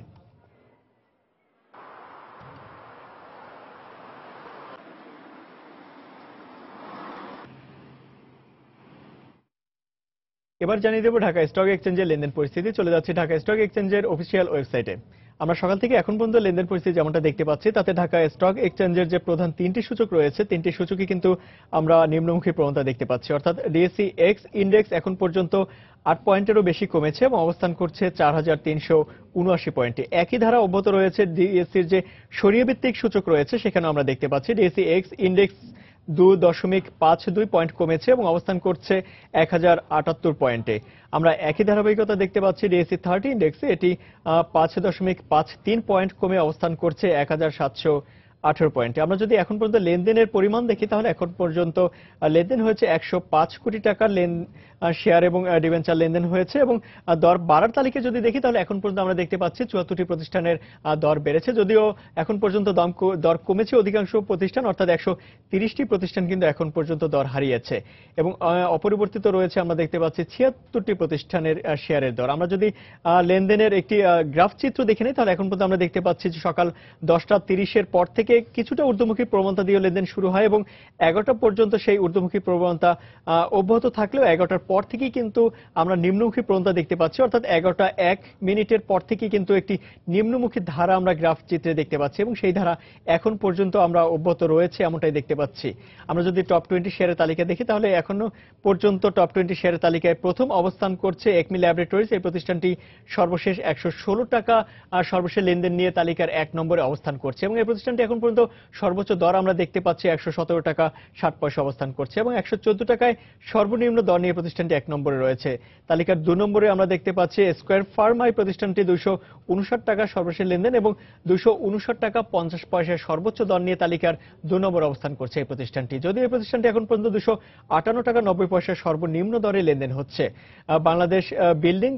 এবার জানিয়ে দেব ঢাকা স্টক এক্সচেঞ্জের লেনদেন পরিস্থিতি। চলে যাচ্ছে ঢাকা স্টক এক্সচেঞ্জের অফিসিয়াল ওয়েবসাইটে। আমরা সকাল থেকে এখন পর্যন্ত লেনদেন পরিস্থিতি যেমনটা দেখতে পাচ্ছি, তাতে ঢাকা স্টক এক্সচেঞ্জের যে প্রধান 3টি সূচক রয়েছে, 3টি সূচকই কিন্তু আমরা নিম্নমুখী প্রবণতা দেখতে পাচ্ছি। অর্থাৎ ডিএসসি এক্স ইন্ডেক্স এখন পর্যন্ত 8 পয়েন্টেরও বেশি কমেছে এবং অবস্থান করছে 4379 পয়েন্টে। একই ধারা অব্যাহত রয়েছে ডিএসসির যে সরিয়ে ভিত্তিক সূচক রয়েছে, সেখানেও আমরা দেখতে পাচ্ছি ডিএসসি এক্স ইন্ডেক্স 2.52 পয়েন্ট কমেছে এবং অবস্থান করছে 1078 পয়েন্টে। আমরা একই ধারাবাহিকতা দেখতে পাচ্ছি ডিএসসি 30 ইন্ডেক্সে, এটি 5.53 পয়েন্ট কমে অবস্থান করছে 1718 পয়েন্টে। আমরা যদি এখন পর্যন্ত লেনদেনের পরিমাণ দেখি, তাহলে এখন পর্যন্ত লেনদেন হয়েছে 105 কোটি টাকার শেয়ার এবং ডিবেঞ্চার লেনদেন হয়েছে এবং দর বাড়ার তালিকা যদি দেখি, তাহলে এখন পর্যন্ত আমরা দেখতে পাচ্ছি 74টি প্রতিষ্ঠানের দর বেড়েছে, যদিও এখন পর্যন্ত দর কমেছে অধিকাংশ প্রতিষ্ঠান, অর্থাৎ 130টি প্রতিষ্ঠান কিন্তু এখন পর্যন্ত দর হারিয়েছে এবং অপরিবর্তিত রয়েছে আমরা দেখতে পাচ্ছি 76টি প্রতিষ্ঠানের শেয়ারের দর। আমরা যদি লেনদেনের একটি গ্রাফ চিত্র দেখে নিই, তাহলে এখন পর্যন্ত আমরা দেখতে পাচ্ছি যে সকাল 10:30 পর থেকে কিছুটা ঊর্ধ্বমুখী প্রবণতা দিয়ে লেনদেন শুরু হয় এবং 11টা পর্যন্ত সেই ঊর্ধ্বমুখী প্রবণতা অব্যাহত থাকলেও 11টার পর থেকেই কিন্তু আমরা নিম্নমুখী প্রবণতা দেখতে পাচ্ছি। অর্থাৎ 11:01 পর থেকে কিন্তু একটি নিম্নমুখী ধারা আমরা গ্রাফ চিত্রে দেখতে পাচ্ছি এবং সেই ধারা এখন পর্যন্ত আমরা অব্যাহত রয়েছে এমনটাই দেখতে পাচ্ছি। আমরা যদি টপ 20 শেয়ারের তালিকা দেখি, তাহলে এখনো পর্যন্ত টপ 20 শেয়ারের তালিকায় প্রথম অবস্থান করছে একমি ল্যাবরেটরিজ। এই প্রতিষ্ঠানটি সর্বশেষ 116 টাকা সর্বশেষ লেনদেন নিয়ে তালিকার 1 নম্বরে অবস্থান করছে এবং এই প্রতিষ্ঠানটি এখন পর্যন্ত সর্বোচ্চ দর আমরা দেখতে পাচ্ছি 117 টাকা 60 পয়সা অবস্থান করছে এবং 114 টাকায় সর্বনিম্ন দর নিয়ে প্রতিষ্ঠানটি 1 নম্বরে রয়েছে। তালিকার 2 নম্বরে আমরা দেখতে পাচ্ছি স্কয়ার ফার্মা। এই প্রতিষ্ঠানটি 259 টাকা সর্বশেষ লেনদেন এবং 259 টাকা 50 পয়সায় সর্বোচ্চ দর নিয়ে তালিকার 2 নম্বরে অবস্থান করছে এই প্রতিষ্ঠানটি। যদিও এই প্রতিষ্ঠানটি এখন পর্যন্ত 258 টাকা 90 পয়সায় সর্বনিম্ন দরে লেনদেন হচ্ছে। বাংলাদেশ বিল্ডিং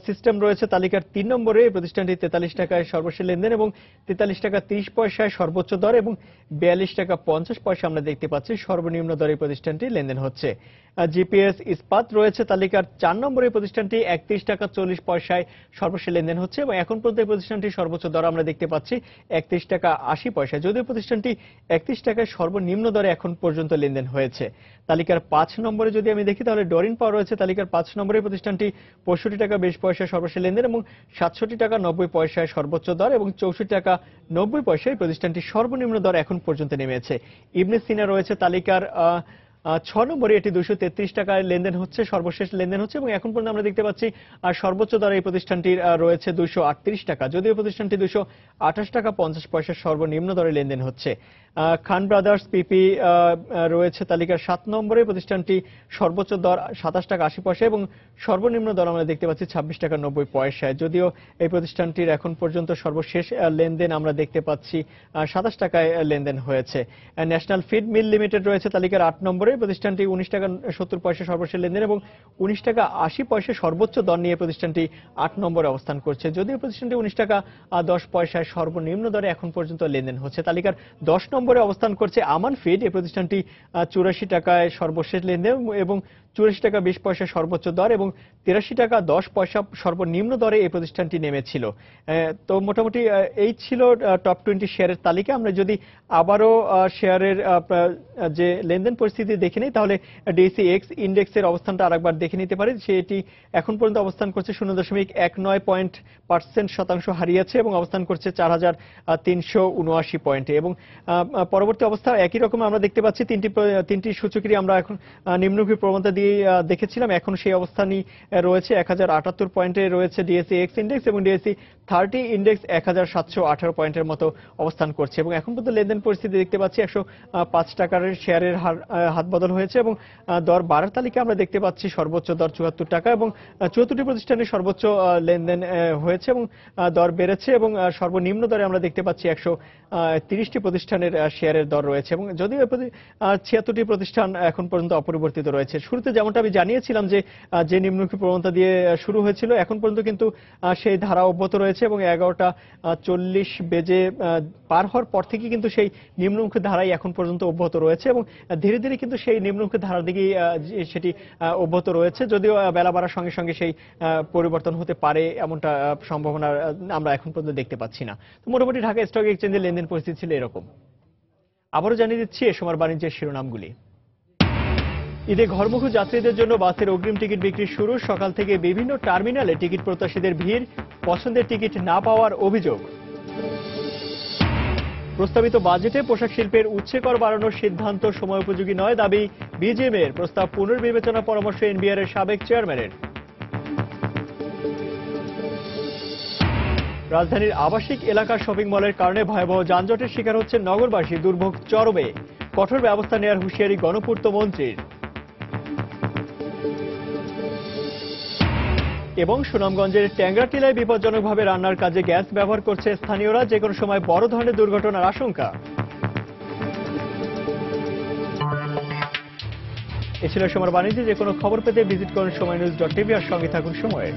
সিস্টেম রয়েছে তালিকার 3 নম্বরে। এই প্রতিষ্ঠানটি 43 টাকায় সর্বশেষ লেনদেন এবং 43 টাকা 30 পয়সায় সর্বোচ্চ দর এবং 42 টাকা 50 পয়সা আমরা দেখতে পাচ্ছি সর্বনিম্ন দরে প্রতিষ্ঠানটি লেনদেন হচ্ছে। জিপিএস ইস্পাত রয়েছে তালিকার 4 নম্বরে। প্রতিষ্ঠানটি 31 টাকা 40 পয়সায় সর্বশেষ লেনদেন হচ্ছে এবং এখন পর্যন্ত এই প্রতিষ্ঠানটির সর্বোচ্চ দর আমরা দেখতে পাচ্ছি 31 টাকা 80 পয়সা, যদিও প্রতিষ্ঠানটি 31 টাকায় সর্বনিম্ন দরে এখন পর্যন্ত লেনদেন হয়েছে। তালিকার 5 নম্বরে যদি আমি দেখি তাহলে ডরিন পাওয়ার রয়েছে তালিকার 5 নম্বরে। প্রতিষ্ঠানটি 65 টাকা 20 পয়সায় সর্বশেষ লেনদেন এবং 67 টাকা 90 পয়সায় সর্বোচ্চ দর এবং 64 টাকা 90 পয়সায় প্রতিষ্ঠানটির সর্বনিম্ন দর এখন পর্যন্ত নেমেছে। ইবনে সিনা রয়েছে তালিকার 6 নম্বরে, এটি 233 টাকায় লেনদেন হচ্ছে, সর্বশেষ লেনদেন হচ্ছে এবং এখন পর্যন্ত আমরা দেখতে পাচ্ছি সর্বোচ্চ দরে এই প্রতিষ্ঠানটির রয়েছে 238 টাকা, যদিও প্রতিষ্ঠানটি 228 টাকা 50 পয়সা সর্বনিম্ন দরে লেনদেন হচ্ছে। খান ব্রাদার্স পিপি রয়েছে তালিকার 7 নম্বরে। প্রতিষ্ঠানটি সর্বোচ্চ দর 27 টাকা 80 পয়সা এবং সর্বনিম্ন দর আমরা দেখতে পাচ্ছি 26 টাকা 90 পয়সায়, যদিও এই প্রতিষ্ঠানটির এখন পর্যন্ত সর্বশেষ লেনদেন আমরা দেখতে পাচ্ছি 27 টাকায় লেনদেন হয়েছে। ন্যাশনাল ফিড মিল লিমিটেড রয়েছে তালিকার 8 নম্বরে। প্রতিষ্ঠানটি 19 টাকা 70 পয়সা সর্বশেষ লেনদেন এবং 19 টাকা 80 পয়সা সর্বোচ্চ দর নিয়ে প্রতিষ্ঠানটি 8 নম্বরে অবস্থান করছে, যদিও প্রতিষ্ঠানটি 19 টাকা 10 পয়সায় সর্বনিম্ন দরে এখন পর্যন্ত লেনদেন হচ্ছে। তালিকার 10 নম্বরে অবস্থান করছে আমান ফিড। এই প্রতিষ্ঠানটি 84 টাকায় সর্বশেষ লেনদেন এবং 84 টাকা 20 পয়সা সর্বোচ্চ দর এবং 83 টাকা 10 পয়সা সর্বনিম্ন দরে এই প্রতিষ্ঠানটি নেমেছিল। তো মোটামুটি এই ছিল টপ 20 শেয়ারের তালিকা। আমরা যদি আবারও শেয়ারের যে লেনদেন পরিস্থিতি দেখে নিই তাহলে ডিএসই এক্স ইন্ডেক্সের অবস্থানটা আরেকবার দেখে নিতে পারি। সেটি এখন পর্যন্ত অবস্থান করছে 0.19% শতাংশ হারিয়েছে এবং অবস্থান করছে 4379 পয়েন্টে এবং পরবর্তী অবস্থা একই রকম আমরা দেখতে পাচ্ছি। তিনটি সূচকেরই আমরা এখন নিম্নমুখী প্রবণতা দিয়ে দেখেছিলাম, এখন সেই অবস্থানই রয়েছে। 1078 পয়েন্টে রয়েছে ডিএসই এক্স ইন্ডেক্স এবং ডিএসই 30 ইন্ডেক্স 1718 পয়েন্টের মতো অবস্থান করছে এবং এখন পর্যন্ত লেনদেন পরিস্থিতি দেখতে পাচ্ছি 105 টাকার শেয়ারের হাত বদল হয়েছে এবং দর বাড়ার তালিকা আমরা দেখতে পাচ্ছি সর্বোচ্চ দর 74 টাকা এবং 74টি প্রতিষ্ঠানের সর্বোচ্চ লেনদেন হয়েছে এবং দর বেড়েছে এবং সর্বনিম্ন দরে আমরা দেখতে পাচ্ছি 130টি প্রতিষ্ঠানের শেয়ারের দর রয়েছে এবং যদিও 76টি প্রতিষ্ঠান এখন পর্যন্ত অপরিবর্তিত রয়েছে। শুরুতে যেমনটা আমি জানিয়েছিলাম যে নিম্নমুখী প্রবণতা দিয়ে শুরু হয়েছিল, এখন পর্যন্ত কিন্তু সেই ধারা অব্যাহত রয়েছে এবং 11টা 40 বেজে পার হওয়ার পর থেকে কিন্তু সেই নিম্নমুখী ধারাই এখন পর্যন্ত অব্যাহত রয়েছে এবং ধীরে ধীরে কিন্তু সেই নিম্নমুখী ধারার দিকেই সেটি অব্যাহত রয়েছে, যদিও বেলা বাড়ার সঙ্গে সঙ্গে সেই পরিবর্তন হতে পারে এমনটা সম্ভাবনা আমরা এখন পর্যন্ত দেখতে পাচ্ছি না। তো মোটামুটি ঢাকা স্টক এক্সচেঞ্জের লেনদেন পরিস্থিতি ছিল এরকম। আবারও জানিয়ে দিচ্ছি এ সময়ের বাণিজ্যের শিরোনামগুলি। ঈদে ঘরমুখী যাত্রীদের জন্য বাসের অগ্রিম টিকিট বিক্রি শুরু, সকাল থেকে বিভিন্ন টার্মিনালে টিকিট প্রত্যাশীদের ভিড়, পছন্দের টিকিট না পাওয়ার অভিযোগ। প্রস্তাবিত বাজেটে পোশাক শিল্পের উৎসে কর বাড়ানোর সিদ্ধান্ত সময়োপযোগী নয় দাবি বিজিএম এর, প্রস্তাব পুনর্বিবেচনার পরামর্শ এনবিআর এর সাবেক চেয়ারম্যানের। রাজধানীর আবাসিক এলাকার শপিং মলের কারণে ভয়াবহ যানজটের শিকার হচ্ছে নগরবাসী, দুর্ভোগ চরমে, কঠোর ব্যবস্থা নেওয়ার হুঁশিয়ারি গণপূর্ত মন্ত্রীর। এবং সুনামগঞ্জের ট্যাংরাটিলায় বিপজ্জনকভাবে রান্নার কাজে গ্যাস ব্যবহার করছে স্থানীয়রা, যে কোনো সময় বড় ধরনের দুর্ঘটনার আশঙ্কা। এ ছিল সময়ের বাণিজ্য। যে কোনো খবর পেতে ভিজিট করুন সময়নিউজ.টিভি আর সঙ্গে থাকুন সময়ের।